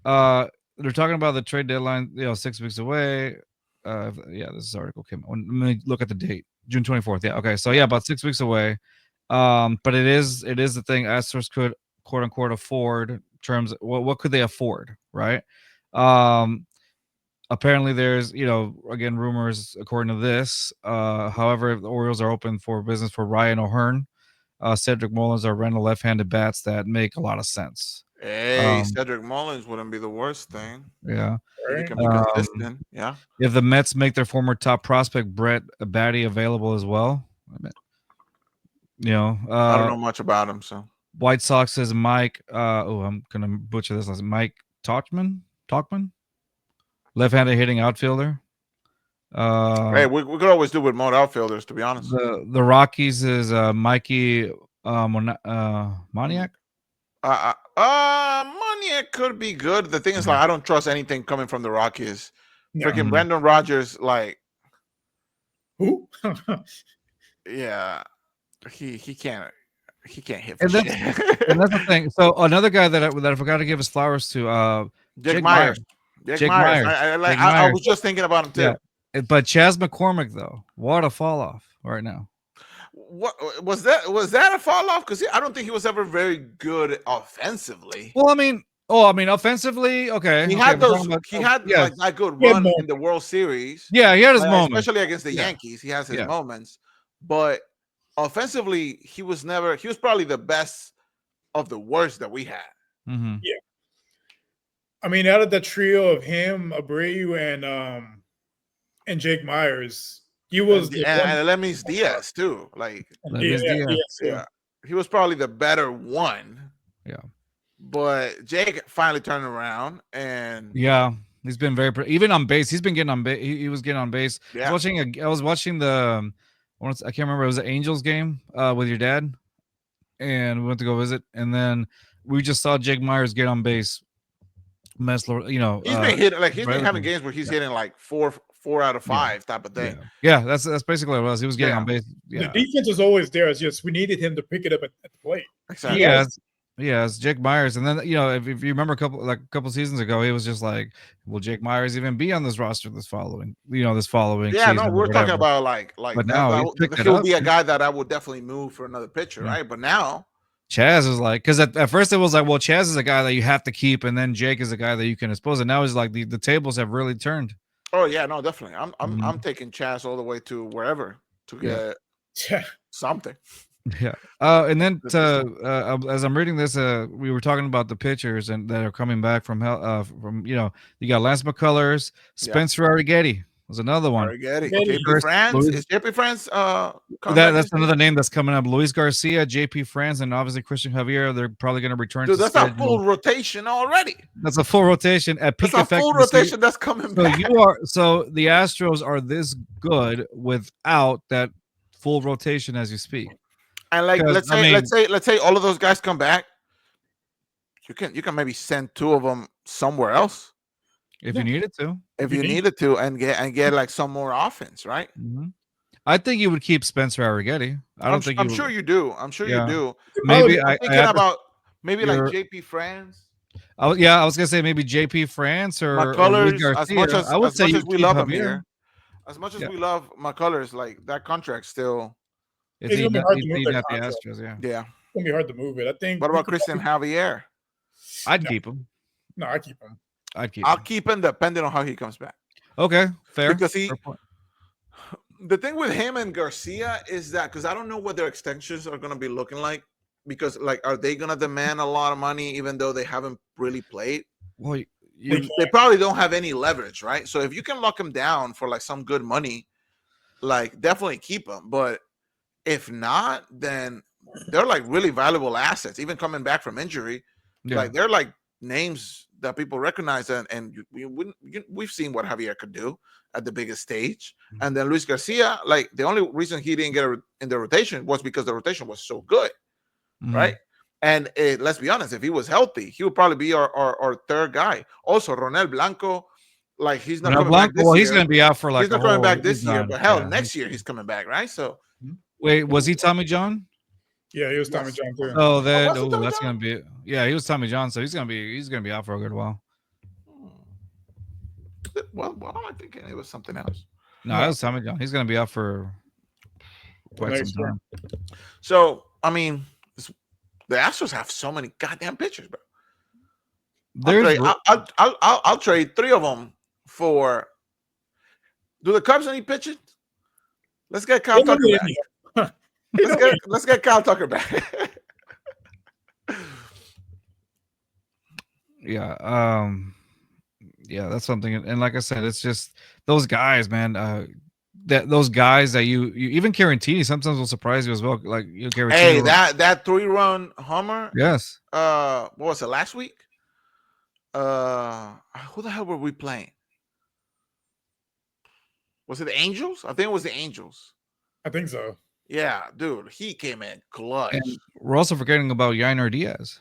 they're talking about the trade deadline, 6 weeks away. Yeah, this article came out. Let me look at the date, June 24th. Yeah, okay, so yeah, about 6 weeks away. But it is the thing Astros could quote unquote afford terms. What could they afford, right? Apparently there's again rumors according to this. However, the Orioles are open for business for Ryan O'Hearn. Cedric Mullins are rental left-handed bats that make a lot of sense. Hey, Cedric Mullins wouldn't be the worst thing. Yeah, he can be consistent. Yeah. If the Mets make their former top prospect Brett Batty available as well, I don't know much about him. So White Sox is Mike. I'm gonna butcher this. Mike Talkman, left-handed hitting outfielder. Hey, we could always do with more outfielders, to be honest. The Rockies is Mikey Moniak. Moniak could be good. The thing is, like, I don't trust anything coming from the Rockies. Freaking Brendan Rodgers, like, who? Yeah, he can't hit. And that's the thing. So another guy that I forgot to give his flowers to, Jake Myers. Jake Myers. I was just thinking about him too. Yeah. But Chas McCormick, though, what a fall off right now. What was that? Was that a fall off? Because I don't think he was ever very good offensively. Well, I mean, offensively, okay. He had like that good run in the World Series. Yeah, he had his moments, especially against the Yankees. He has his moments, but offensively, he was probably the best of the worst that we had. Mm-hmm. Yeah. I mean, out of the trio of him, Abreu, and Jake Myers, he was and Lemis Diaz too. Like, yeah, he was probably the better one. Yeah, but Jake finally turned around, and he's been very even on base. He's been getting on base. He was getting on base. Yeah. I was watching the I can't remember. It was the Angels game with your dad, and we went to go visit, and then we just saw Jake Myers get on base. He's been hitting he's been having games where he's hitting like four out of 5 type of thing. Yeah, that's basically what it was. He was getting on base. Yeah. The defense was always there. It's just we needed him to pick it up at the plate. Exactly. It's Jake Myers. And then if you remember a couple seasons ago, he was just like, will Jake Myers even be on this roster this following season? No, we're talking about like but now he'll be a guy that I would definitely move for another pitcher, right? But now Chaz is like, because at first it was like, well, Chaz is a guy that you have to keep, and then Jake is a guy that you can expose. And now it's like the tables have really turned. Oh yeah, no, definitely. I'm taking Chaz all the way to wherever to get something. Yeah. And then as I'm reading this, we were talking about the pitchers and that are coming back from you got Lance McCullers, Spencer Arrighetti was another one. JP France. Is JP France that's another name that's coming up. Luis Garcia, JP France, and obviously Christian Javier. They're probably going to return. Dude, that's a full rotation already. That's a full rotation at peak effectiveness. Full rotation that's coming back. So the Astros are this good without that full rotation as you speak. And like let's say all of those guys come back. You can maybe send 2 of them somewhere else. If you needed to. If you needed to and get like some more offense, right? Mm-hmm. I think you would keep Spencer Arrighetti. I'm sure you do. I'm sure you do. Maybe I'm thinking about like JP France. I was gonna say maybe JP France or McCullers. As much as we love him here, as much as we love McCullers, like that contract still. It's gonna be hard to move that the Astros. Yeah, it's gonna be hard to move it. I think. What about Christian Javier? I'd keep him. No, I keep him. I'll keep him depending on how he comes back. Okay, fair. Because the thing with him and Garcia is that because I don't know what their extensions are going to be looking like. Because like, are they going to demand a lot of money even though they haven't really played? Well, they probably don't have any leverage, right? So if you can lock him down for like some good money, like definitely keep him. But if not, then they're like really valuable assets. Even coming back from injury, like they're like names that people recognize, and we've seen what Javier could do at the biggest stage. Mm-hmm. And then Luis Garcia, like the only reason he didn't get in the rotation was because the rotation was so good, right? And let's be honest, if he was healthy, he would probably be our 3rd guy. Also, Ronel Blanco, like he's not Now coming back Blanco, this well, year. he's going to be out for like He's a not coming whole. back He's this year, done. but hell, Yeah. next year he's coming back, right? So Wait, was he Tommy John? Yeah, he was Tommy Yes. John too. Oh, then was it Tommy that's John? going to be. Yeah, he was Tommy John, so he's going to be out for a good while. Well, what am I thinking? It was something else. No, it was Tommy John. He's going to be out for quite some Next year. time. So I mean, the Astros have so many goddamn pitchers, bro. I'll trade 3 of them for. Do the Cubs need pitching? Let's get Kyle Tucker back. Let's get Kyle Tucker back. Yeah. Yeah, that's something. And like I said, it's just those guys, man. Those guys that you even Carantini sometimes will surprise you as well. Like Carantini. Hey, that 3-run homer. Yes. What was it last week? Who the hell were we playing? Was it the Angels? I think it was the Angels. I think so. Yeah, dude, he came in clutch. And we're also forgetting about Yainer Diaz.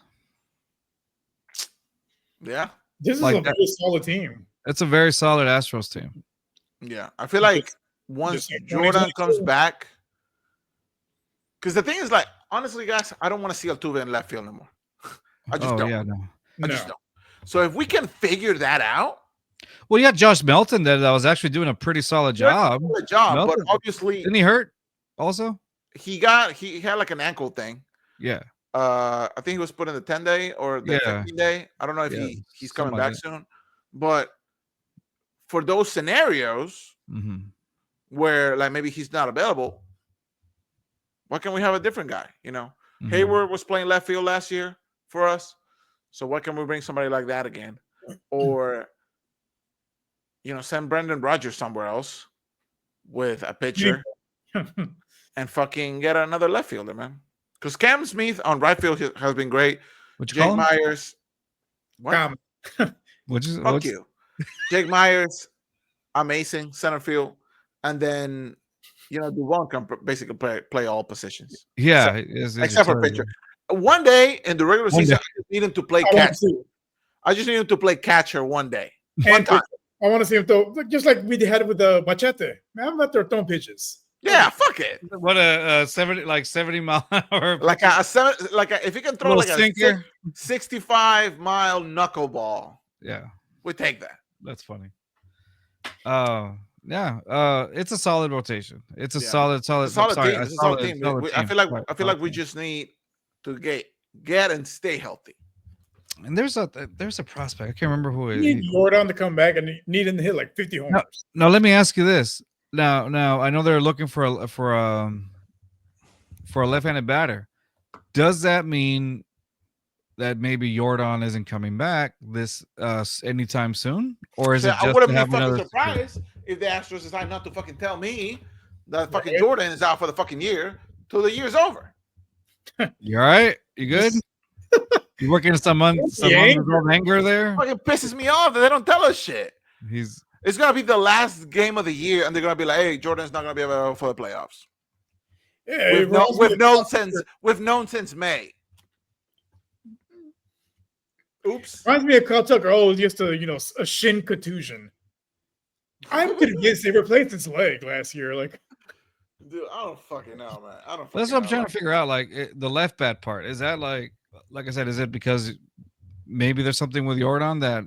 Yeah. This is Like a very solid team. It's a very solid Astros team. Yeah. I feel like once like Jordan 2022. comes back, because the thing is, like, honestly, guys, I don't want to see Altuve in left field anymore. I just don't. Yeah, no. I just don't. So if we can figure that out, Well, you got Josh Melton that was actually doing a pretty solid job. good job. Melton, But obviously, didn't he hurt also? he had like an ankle thing. Yeah. I think he was put in the 10-day or the 15-day. I don't know if he's coming something back like soon. But for those scenarios where like maybe he's not available, why can't we have a different guy? Hayward was playing left field last year for us. So why can't we bring somebody like that again? Or send Brendan Rodgers somewhere else with a pitcher and fucking get another left fielder, man. Because Cam Smith on right field has been great. Jake Myers. What? Fuck you. Jake Myers, amazing center field. And then, Duvon can basically play all positions. Yeah. Except for pitcher. One day in the regular season, I just need him to play catcher. I just need him to play catcher one day. One time. I want to see him throw, just like we had with the Machete. Man, I'm not there throwing pitches. Yeah, fuck it. What a 70 mile an hour. If he can throw like sinker. a 65-mile knuckleball. Yeah. We take that. That's funny. It's a solid rotation. It's a solid team. It's a solid team. I feel like we just need to get and stay healthy. And there's a prospect. I can't remember who it is. You need Jordan to come back and need him to hit like 50 homers. Now let me ask you this. Now I know they're looking for a left-handed batter. Does that mean that maybe Jordan isn't coming back this anytime soon, or is it just I wouldn't to be have fucking another surprised if the Astros decide not to fucking tell me that fucking Jordan is out for the fucking year till the year's over. You all right? You good? You working some unresolved anger there? Fucking pisses me off that they don't tell us shit. It's gonna be the last game of the year, and they're gonna be like, "Hey, Jordan's not gonna be available for the playoffs." Yeah, we've known since May. Oops. Reminds me of Kyle Tucker. Oh, it's just a shin contusion. I'm convinced they replaced his leg last year. Like, dude, I don't fucking know, man. That's what I'm trying to figure out. Like the left bat part, is that like I said, is it because maybe there's something with Jordan that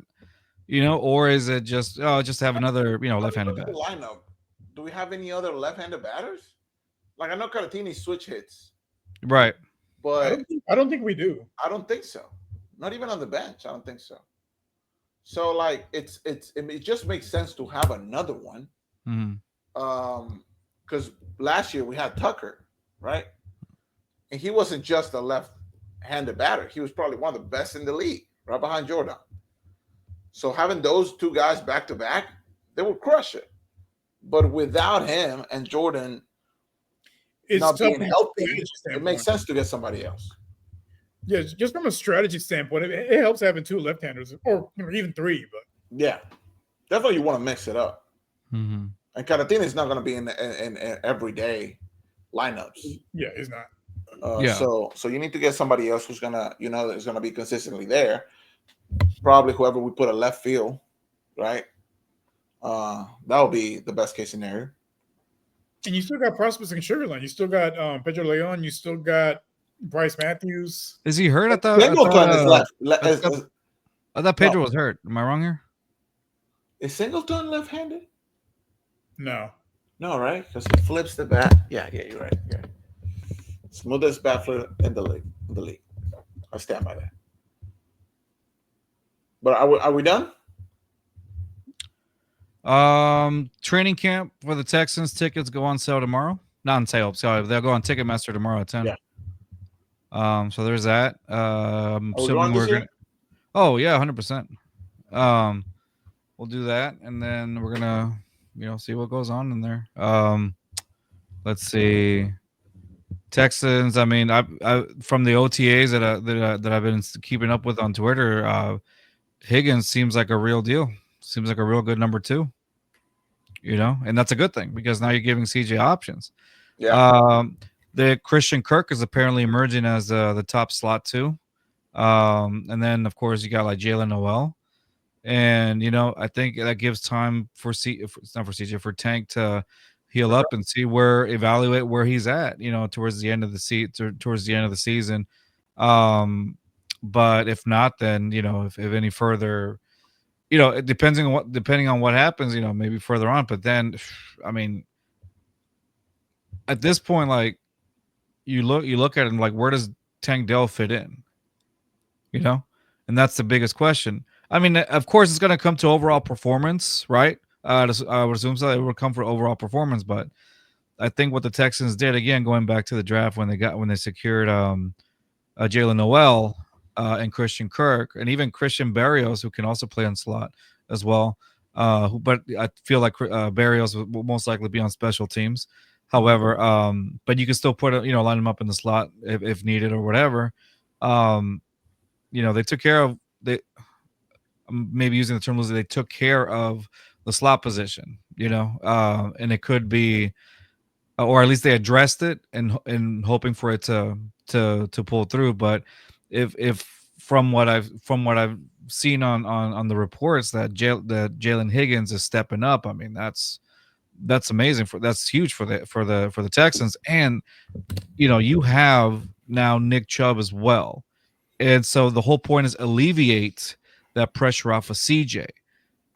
or is it just just have another left-handed bat? Lineup. Do we have any other left-handed batters? Like I know Caratini switch hits, right? But I don't think we do. I don't think so. Not even on the bench. I don't think so. So like it just makes sense to have another one. Because last year we had Tucker, right? And he wasn't just a left-handed batter. He was probably one of the best in the league, right behind Jordan. So having those two guys back to back, they would crush it. But without him and Jordan not being healthy, it makes sense to get somebody else. Yeah, just from a strategy standpoint, it helps having two left-handers or even three. But yeah, definitely you want to mix it up. And Caratini is not going to be in everyday lineups. Yeah, he's not. So you need to get somebody else who's gonna is gonna be consistently there. Probably whoever we put a left field, right? That would be the best case scenario. And you still got prospects in Sugarland. You still got Pedro Leon. You still got Bryce Matthews. Is he hurt? Singleton is left. I thought Pedro was hurt. Am I wrong here? Is Singleton left-handed? No. No, right? Because he flips the bat. Yeah, you're right. Yeah. Smoothest bat flip in the league. I stand by that. But are we done? Training camp for the Texans tickets go on sale tomorrow. Not on sale, sorry. They'll go on Ticketmaster tomorrow at 10. Yeah. So there's that. Assuming we're gonna. Oh yeah, 100%. We'll do that, and then we're gonna, see what goes on in there. Let's see. Texans. I mean, I from the OTAs that I've been keeping up with on Twitter, Higgins seems like a real deal. Seems like a real good number 2. And that's a good thing because now you're giving CJ options. Yeah. The Christian Kirk is apparently emerging as the top slot 2. And then of course you got like Jalen Noel. And I think that gives time for it's not for CJ, for Tank to heal up and evaluate where he's at, towards the end of the season. But if not, then if any further, depending on what happens, maybe further on. But then, I mean, at this point, like you look at it and like, where does Tank Dell fit in? And that's the biggest question. I mean, of course, it's going to come to overall performance, right? I would assume so. It would come for overall performance, but I think what the Texans did, again, going back to the draft when they secured Jalen Noel and Christian Kirk, and even Christian Barrios, who can also play on slot as well. But I feel like Barrios will most likely be on special teams. However, but you can still line him up in the slot if needed or whatever. They took care of maybe using the term loosely, they took care of the slot position, and it could be, or at least they addressed it and hoping for it to pull through. But if from what I've seen on the reports that Jalen Higgins is stepping up, I mean that's amazing. That's huge for the Texans, and you have now Nick Chubb as well, and so the whole point is alleviate that pressure off of CJ.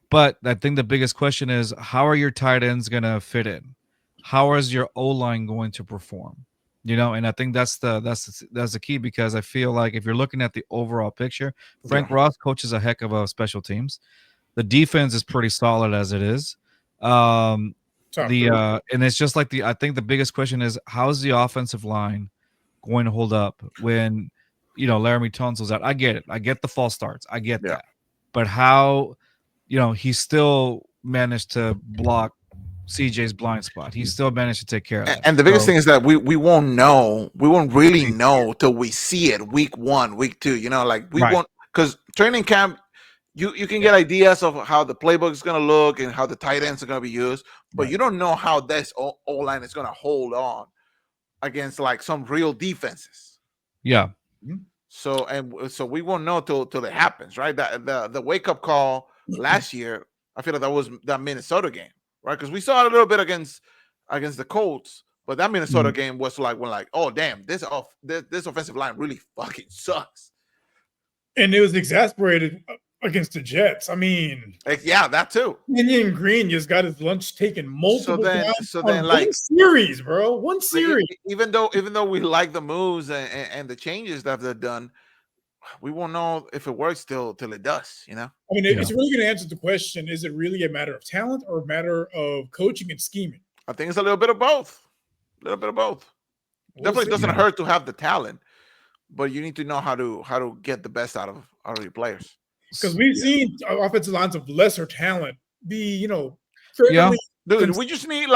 But I think the biggest question is, how are your tight ends going to fit in? How is your O-line going to perform? And I think that's the key, because I feel like if you're looking at the overall picture, Frank Ross coaches a heck of a special teams. The defense is pretty solid as it is. And it's just like I think the biggest question is, how's the offensive line going to hold up when Laramie Tunsil's out? I get it. I get the false starts. I get that. But how, he still managed to block CJ's blind spot. He still managed to take care of that. And the biggest thing is that we won't know. We won't really know till we see it week 1, week 2. Won't, because training camp, you can get ideas of how the playbook is going to look and how the tight ends are going to be used, but you don't know how this O-line is going to hold on against like some real defenses. Yeah. So we won't know till it happens, right? The wake up call last year, I feel like that was that Minnesota game, right? Because we saw it a little bit against the Colts, but that Minnesota game was like, we're like, oh damn, this offensive line really fucking sucks. And it was exasperated against the Jets. I mean, that too. Jalen Green just got his lunch taken multiple times. So then, like, one series, bro. One series. Even though we like the moves and the changes that they've done, we won't know if it works till it does. I mean, it's really going to answer the question: is it really a matter of talent or a matter of coaching and scheming? I think it's a little bit of both. Definitely doesn't hurt to have the talent, but you need to know how to get the best out of your players. Because we've seen offensive lines of lesser talent be, Dude, we just need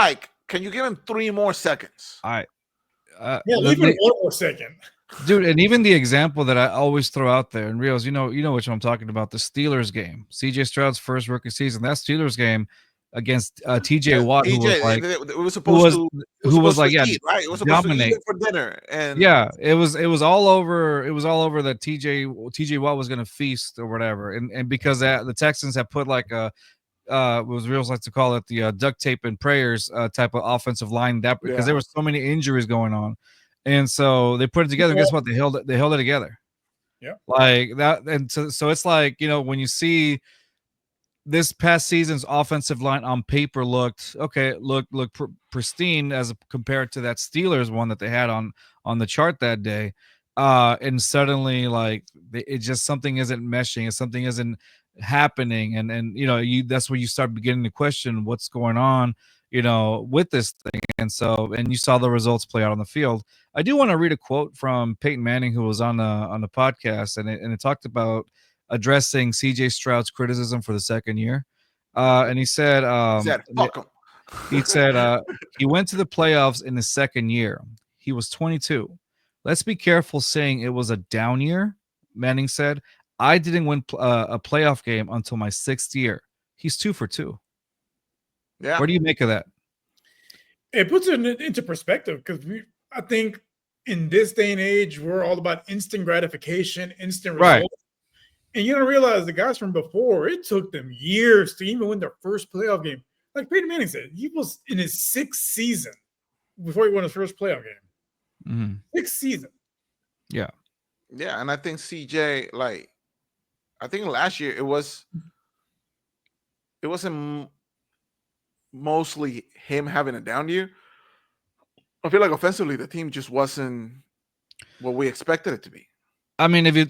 can you give him 3 more seconds? Even 1 more second. Dude, and even the example that I always throw out there, and Rios, you know which I'm talking about, the Steelers game. CJ Stroud's first rookie season. That Steelers game against TJ Watt, who was like, it was supposed to eat, right? It was supposed dominate. to eat for dinner, and it was all over. It was all over that TJ Watt was going to feast or whatever, and because the Texans have put like was reals like to call it the duct tape and prayers type of offensive line, that because there were so many injuries going on, and so they put it together. And guess what? They held it together. Yeah, like that. And so it's like, when you see this past season's offensive line on paper looked pristine as compared to that Steelers one that they had on the chart that day, and suddenly like it just something isn't meshing and something isn't happening, and that's where you start beginning to question what's going on with this thing. And you saw the results play out on the field. I do want to read a quote from Peyton Manning, who was on the podcast, and it talked about addressing CJ Stroud's criticism for the second year. And he said, fuck him. He said he went to the playoffs in his second year. He was 22. Let's be careful saying it was a down year, Manning said. I didn't win a playoff game until my 6th year. He's 2 for 2. Yeah. What do you make of that? It puts it into perspective, because I think in this day and age, we're all about instant gratification, instant results. Right. And you don't realize the guys from before, it took them years to even win their first playoff game. Like Peyton Manning said, he was in his 6th season before he won his first playoff game. 6th season. Yeah. Yeah, and I think CJ, like, I think last year it wasn't mostly him having a down year. I feel like offensively the team just wasn't what we expected it to be. I mean, if you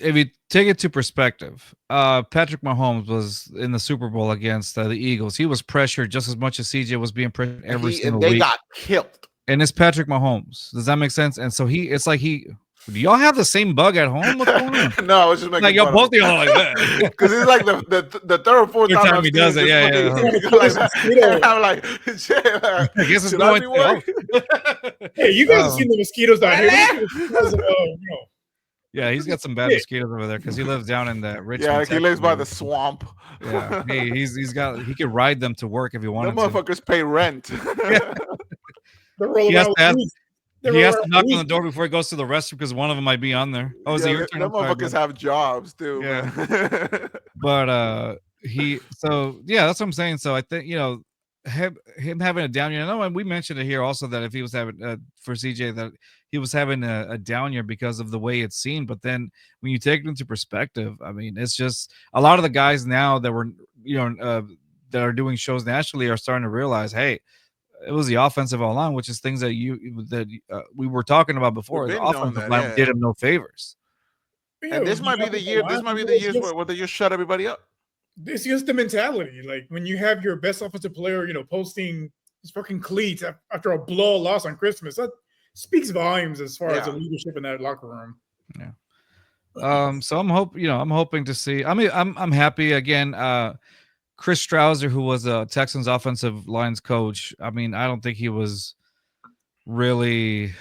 take it to perspective, Patrick Mahomes was in the Super Bowl against the Eagles. He was pressured just as much as CJ was being pressured every single week. They got killed. And it's Patrick Mahomes. Does that make sense? And so do y'all have the same bug at home? What's going on? No, I was just making like y'all both y'all like that because it's like the third or fourth time he does it. Yeah. I'm like, shit, I guess it's going. Hey, you guys have seen the mosquitoes down here. Yeah, he's got some bad mosquitoes over there because he lives down in that Richmond. Yeah, he lives by the swamp. Yeah, hey, he could ride them to work if he wanted. The motherfuckers pay rent. He has to knock on the door before he goes to the restroom because one of them might be on there. Oh, is it your turn? The motherfuckers have jobs too. Yeah, but that's what I'm saying. So I think him having a down year. I know we mentioned it here also that if he was having for CJ that he was having a down year because of the way it seemed. But then when you take it into perspective, I mean, it's just a lot of the guys now that were that are doing shows nationally are starting to realize, hey, it was the offensive line, which is things that we were talking about before. The offensive line did him no favors. And this might be the year. This might be the years where they just shut everybody up. It's just the mentality. Like when you have your best offensive player, posting his fucking cleats after a blow loss on Christmas, that speaks volumes as far as the leadership in that locker room. Yeah. So I'm hoping to see. I mean, I'm happy again. Chris Strouser, who was a Texans offensive lines coach, I mean, I don't think he was really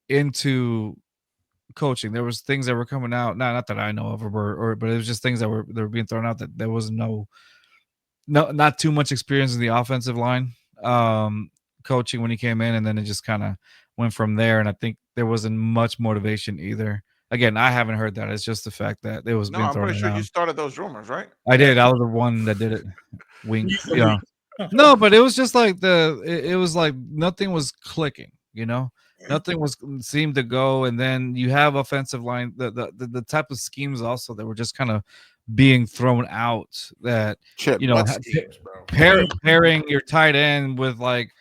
into coaching. There was things that were coming out, not that I know of, but it was just things that were being thrown out that there was not too much experience in the offensive line coaching when he came in, and then it just kind of went from there. And I think there wasn't much motivation either. Again, I haven't heard that. It's just the fact that it was being thrown out. No, I'm pretty sure you started those rumors, right? I did. I was the one that did it. Wink. No, but it was just like it was like nothing was clicking, Nothing seemed to go. And then you have offensive line, the type of schemes also that were just kind of being thrown out that schemes, pairing your tight end with like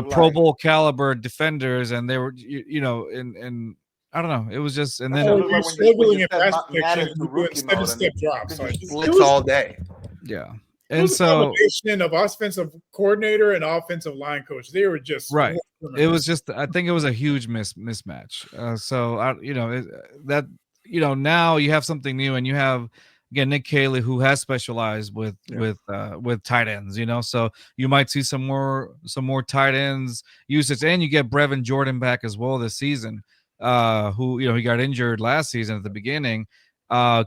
Pro Bowl caliber defenders, and they were and I don't know. It was just, and then you're struggling in pass protection, doing 7-step drops. So blitz all day. Yeah, and so combination of offensive coordinator and offensive line coach, they were just right. It was just, I think it was a huge mismatch. Now you have something new, and you have again Nick Caley, who has specialized with tight ends. So you might see some more tight ends usage, and you get Brevin Jordan back as well this season. Who he got injured last season at the beginning.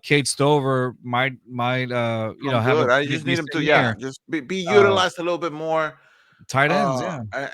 Kate Stover might have. I just need him to just be utilized a little bit more. Tight ends,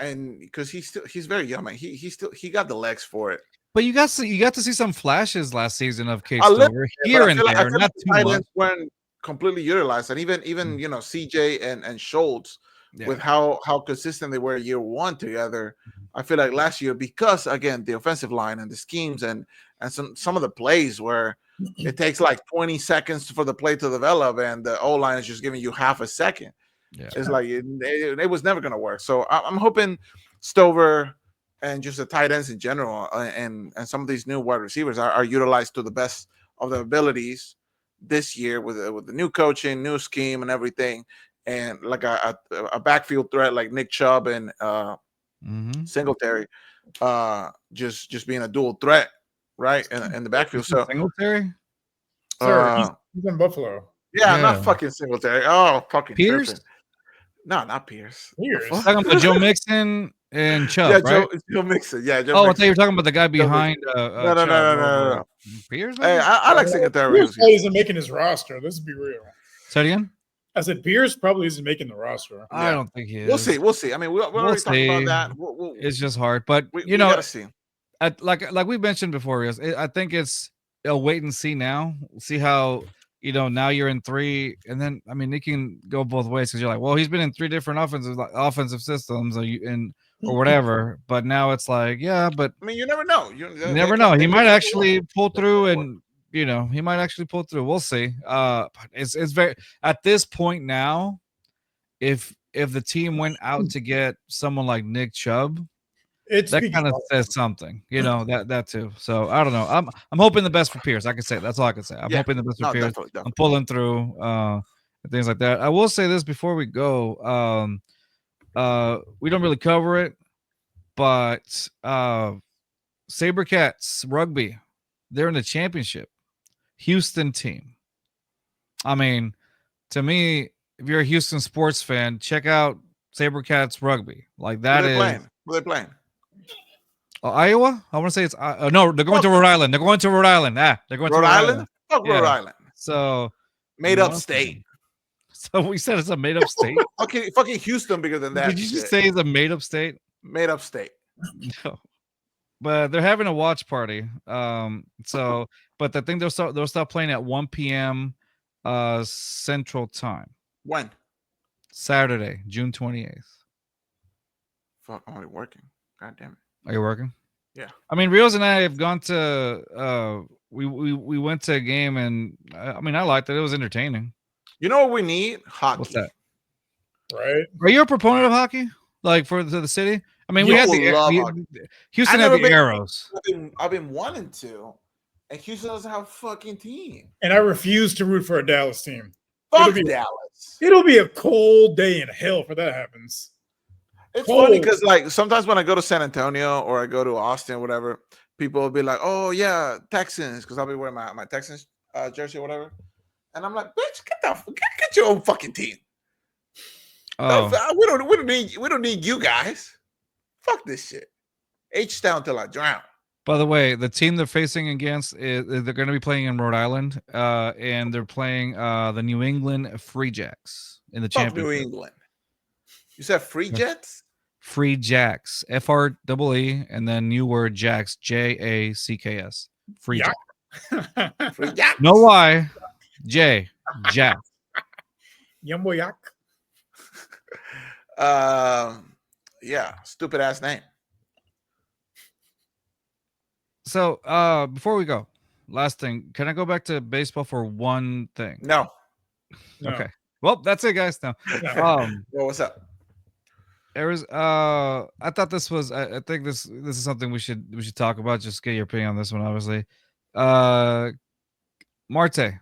and because he's very young, man. He got the legs for it. But you got to see some flashes last season of Kate Stover here and there, not too much. When completely utilized, and even CJ and Schultz with how consistent they were year one together. I feel like last year, because again the offensive line and the schemes and some of the plays where it takes like 20 seconds for the play to develop, and the O line is just giving you half a second. Yeah. It's like it was never going to work. So I'm hoping Stover and just the tight ends in general, and some of these new wide receivers are utilized to the best of their abilities this year with the new coaching, new scheme, and everything, and like a backfield threat like Nick Chubb and Singletary, just being a dual threat, right, in the backfield. So Singletary, sir, he's in Buffalo. Yeah, not fucking Singletary. Oh, fucking Pierce. Tripping. No, not Pierce. Talking about Joe Mixon and Chubb, right? Joe Mixon. Yeah, Joe Mixon. I thought you were talking about the guy behind. No. Pierce. Hey, I like Singletary. Pierce probably isn't making his roster. Let's be real. Say it again. I said Pierce probably isn't making the roster. I don't think he is. We'll see. I mean, we're already talking about that. It's just hard, but we gotta see. Like we mentioned before, I think it's a wait and see now. See how. Now you're in 3, and then I mean, it can go both ways because you're like, well, he's been in 3 different offensive systems, or whatever. But now it's like, yeah, but I mean, you never know. You never know. He might actually pull through, and he might actually pull through. We'll see. It's very at this point now. If the team went out to get someone like Nick Chubb, that kind of says something, that too. So I don't know. I'm hoping the best for Pierce. I can say that's all I can say. I'm hoping the best for Pierce. Definitely. I'm pulling through and things like that. I will say this before we go. We don't really cover it, but SaberCats rugby, they're in the championship. Houston team. I mean, to me, if you're a Houston sports fan, check out SaberCats rugby. Like that is. Where are they playing? Iowa? I want to say it's no. They're going to Rhode Island. They're going to Rhode Island. They're going to Rhode Island. Fuck Rhode Island. So made up state. So we said it's a made up state. Okay, fucking Houston bigger than that. Did you just say it's a made up state? Made up state. No. But they're having a watch party. So, but I think they'll stop playing at 1 p.m. Central Time. When? Saturday, June 28th. Fuck, I'm already working. God damn it. Are you working? Yeah. I mean, Rios and I have gone to we went to a game, and I mean, I liked it. It was entertaining. You know what we need? Hockey. What's that? Right. Are you a proponent of hockey? Like for the city? I mean, we had Houston had the Arrows. I've been wanting to, and Houston doesn't have a fucking team. And I refuse to root for a Dallas team. Fuck Dallas. It'll be a cold day in hell if that happens. It's funny because like sometimes when I go to San Antonio or I go to Austin or whatever, people will be like, "Oh yeah, Texans," because I'll be wearing my Texans jersey or whatever, and I'm like, "Bitch, get your own fucking team." Oh, we don't need you guys. Fuck this shit. H-Town till I drown. By the way, the team they're facing against they're going to be playing in Rhode Island, and they're playing the New England Free Jacks in the championship. New England. You said Free Jets? Free Jacks, FREE, and then new word Jacks, JACKS. Free Jack. Free Jack. No Y, J, Jack. Yumbo Yak. Yeah, stupid ass name. So, before we go, last thing, can I go back to baseball for one thing? No. Okay. Well, that's it, guys. Now, well, what's up? I thought this was. I think this is something we should talk about. Just get your opinion on this one, obviously. Marte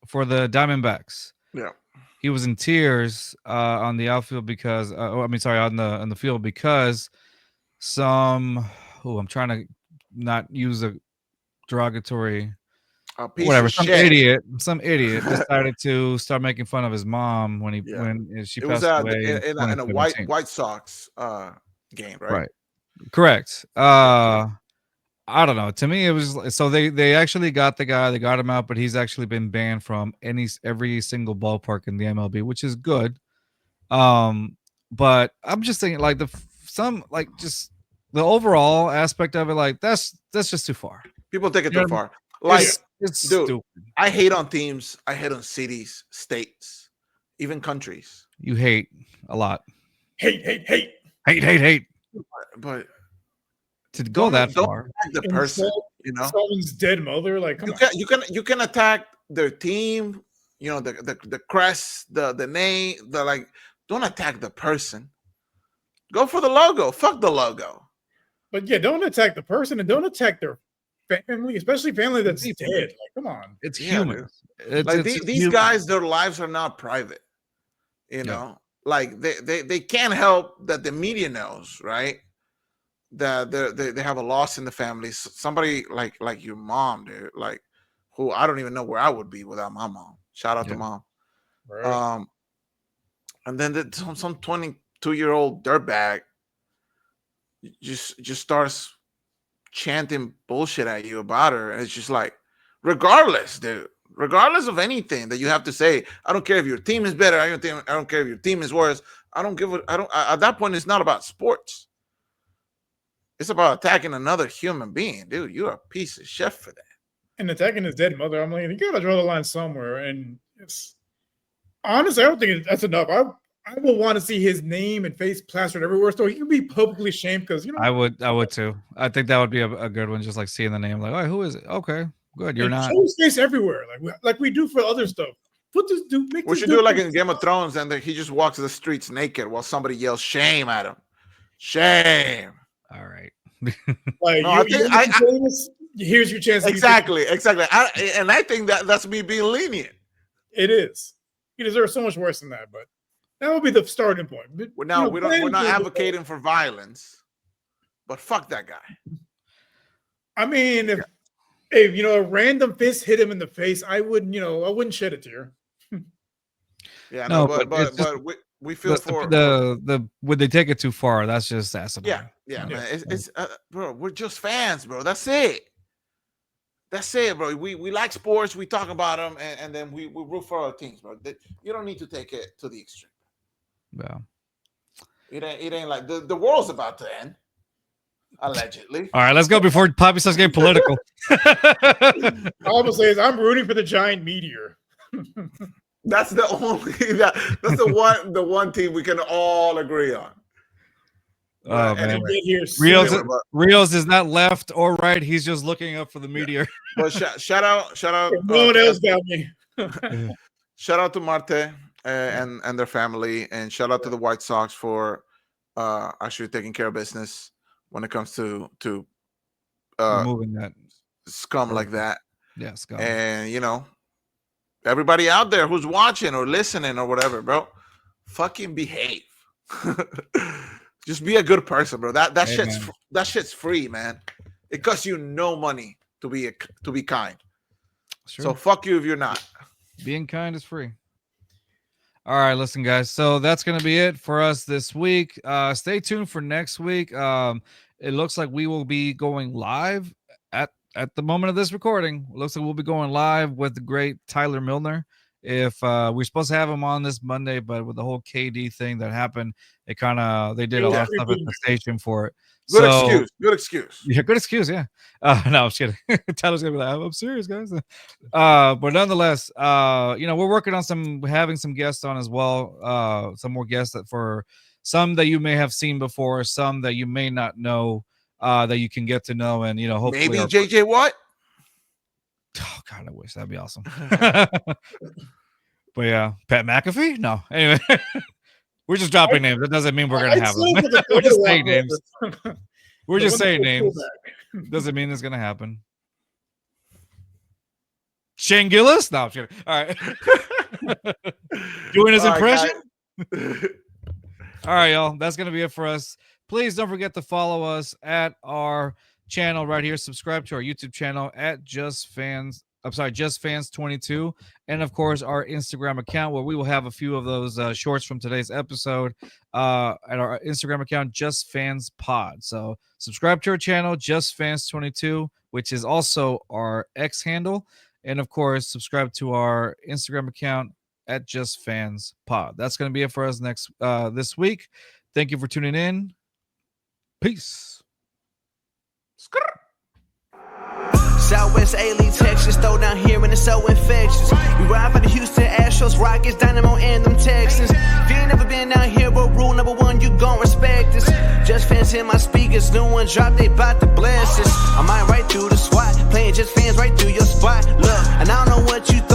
for the Diamondbacks. Yeah, he was in tears on the outfield because. on the field because some. Oh, I'm trying to not use a derogatory. Whatever, some idiot decided to start making fun of his mom when she passed away in a White Sox game, right? Right, correct. I don't know. To me, it was so they actually got the guy, they got him out, but he's actually been banned from every single ballpark in the MLB, which is good. But I'm just thinking like just the overall aspect of it, like that's just too far. People take it too far. Like It's Dude, stupid. I hate on teams. I hate on cities, states, even countries. You hate a lot. Hate. Hate. But To go that don't far. attack the person. Insult You know, someone's dead mother. Like, come on. you can attack their team. You know, the crest, the name, the like. Don't attack the person. Go for the logo. Fuck the logo. But yeah, don't attack the person and don't attack their family, especially family that's dead. Like, come on. It's Yeah, human. It's, Like it's these human. guys, their lives are not private. You know, like they can't help that the media knows, right? That they have a loss in the family. Somebody like your mom, dude, like who I don't even know where I would be without my mom. Shout out to mom. Right. And then some 22-year-old dirtbag just starts chanting bullshit at you about her, and it's just like, regardless, dude, regardless of anything that you have to say, I don't care if your team is better. I don't care if your team is worse. I don't give a. I don't. At that point, it's not about sports. It's about attacking another human being, dude. You're a piece of shit for that. And attacking his dead mother, I'm like, you gotta draw the line somewhere. And it's honestly, I don't think that's enough. I will want to see his name and face plastered everywhere, so he can be publicly shamed. Because I would too. I think that would be a good one. Just like seeing the name, like, oh, who is it? Okay, good. You're not. Show his face everywhere, like we do for other stuff. Put this dude. We should do like in Game of Thrones, and he just walks the streets naked while somebody yells shame at him. Shame. All right. Like, no, here's your chance. Exactly. I think that's me being lenient. It is. He deserves so much worse than that, but that would be the starting point. We're not advocating for violence, but fuck that guy. I mean, if a random fist hit him in the face, I wouldn't shed a tear. Yeah, no, but we feel for the would they take it too far? That's just asinine. Yeah, man. It's bro, we're just fans, bro. That's it, bro. We like sports. We talk about them, and then we root for our teams, bro. You don't need to take it to the extreme. Yeah, it ain't like the world's about to end, allegedly. All right, let's go before Poppy starts getting political. All I'm gonna say is I'm rooting for the giant meteor. That's the only that's the one team we can all agree on. Oh man, Rios is not left or right. He's just looking up for the meteor. But shout out. No one else got me. Shout out to Marte and their family, and shout out to the White Sox for actually taking care of business when it comes to moving that scum like that. Yeah, scum. And everybody out there who's watching or listening or whatever, bro, fucking behave. Just be a good person, bro. That shit's free, man. It costs you no money to be kind. Sure. So fuck you if you're not. Being kind is free. All right, listen, guys. So that's gonna be it for us this week. Stay tuned for next week. It looks like we will be going live at the moment of this recording. It looks like we'll be going live with the great Tyler Milner. If we're supposed to have him on this Monday, but with the whole KD thing that happened, they did a lot of stuff at the station for it. Good excuse. Yeah, good excuse. Yeah. No, I'm just kidding. Tyler's gonna be like, I'm serious, guys. But nonetheless, we're working on having some guests on as well. Some more guests for some that you may have seen before, some that you may not know, that you can get to know, and hopefully maybe JJ Watt. Oh God, I wish that'd be awesome. But yeah, Pat McAfee. No, anyway. We're just dropping names. That doesn't mean we're going to have them. We're just saying names. We're just saying names. Doesn't mean it's going to happen. Shane Gillis? No, I'm kidding. All right. Doing his impression? All right, y'all. That's going to be it for us. Please don't forget to follow us at our channel right here. Subscribe to our YouTube channel at Just Fans 22, and of course our Instagram account, where we will have a few of those shorts from today's episode at our Instagram account, Just Fans Pod. So subscribe to our channel, Just Fans 22, which is also our X handle, and of course subscribe to our Instagram account at Just Fans Pod. That's going to be it for us this week. Thank you for tuning in. Peace. Southwest A-League, Texas, throw down here and it's so infectious. We ride for the Houston Astros, Rockets, Dynamo, and them Texans. If you ain't never been down here, but rule number one, you gon' respect us. Just fans in my speakers, new one drop, they bout to bless us. I might right through the SWAT, playing just fans right through your spot. Look, and I don't know what you thought.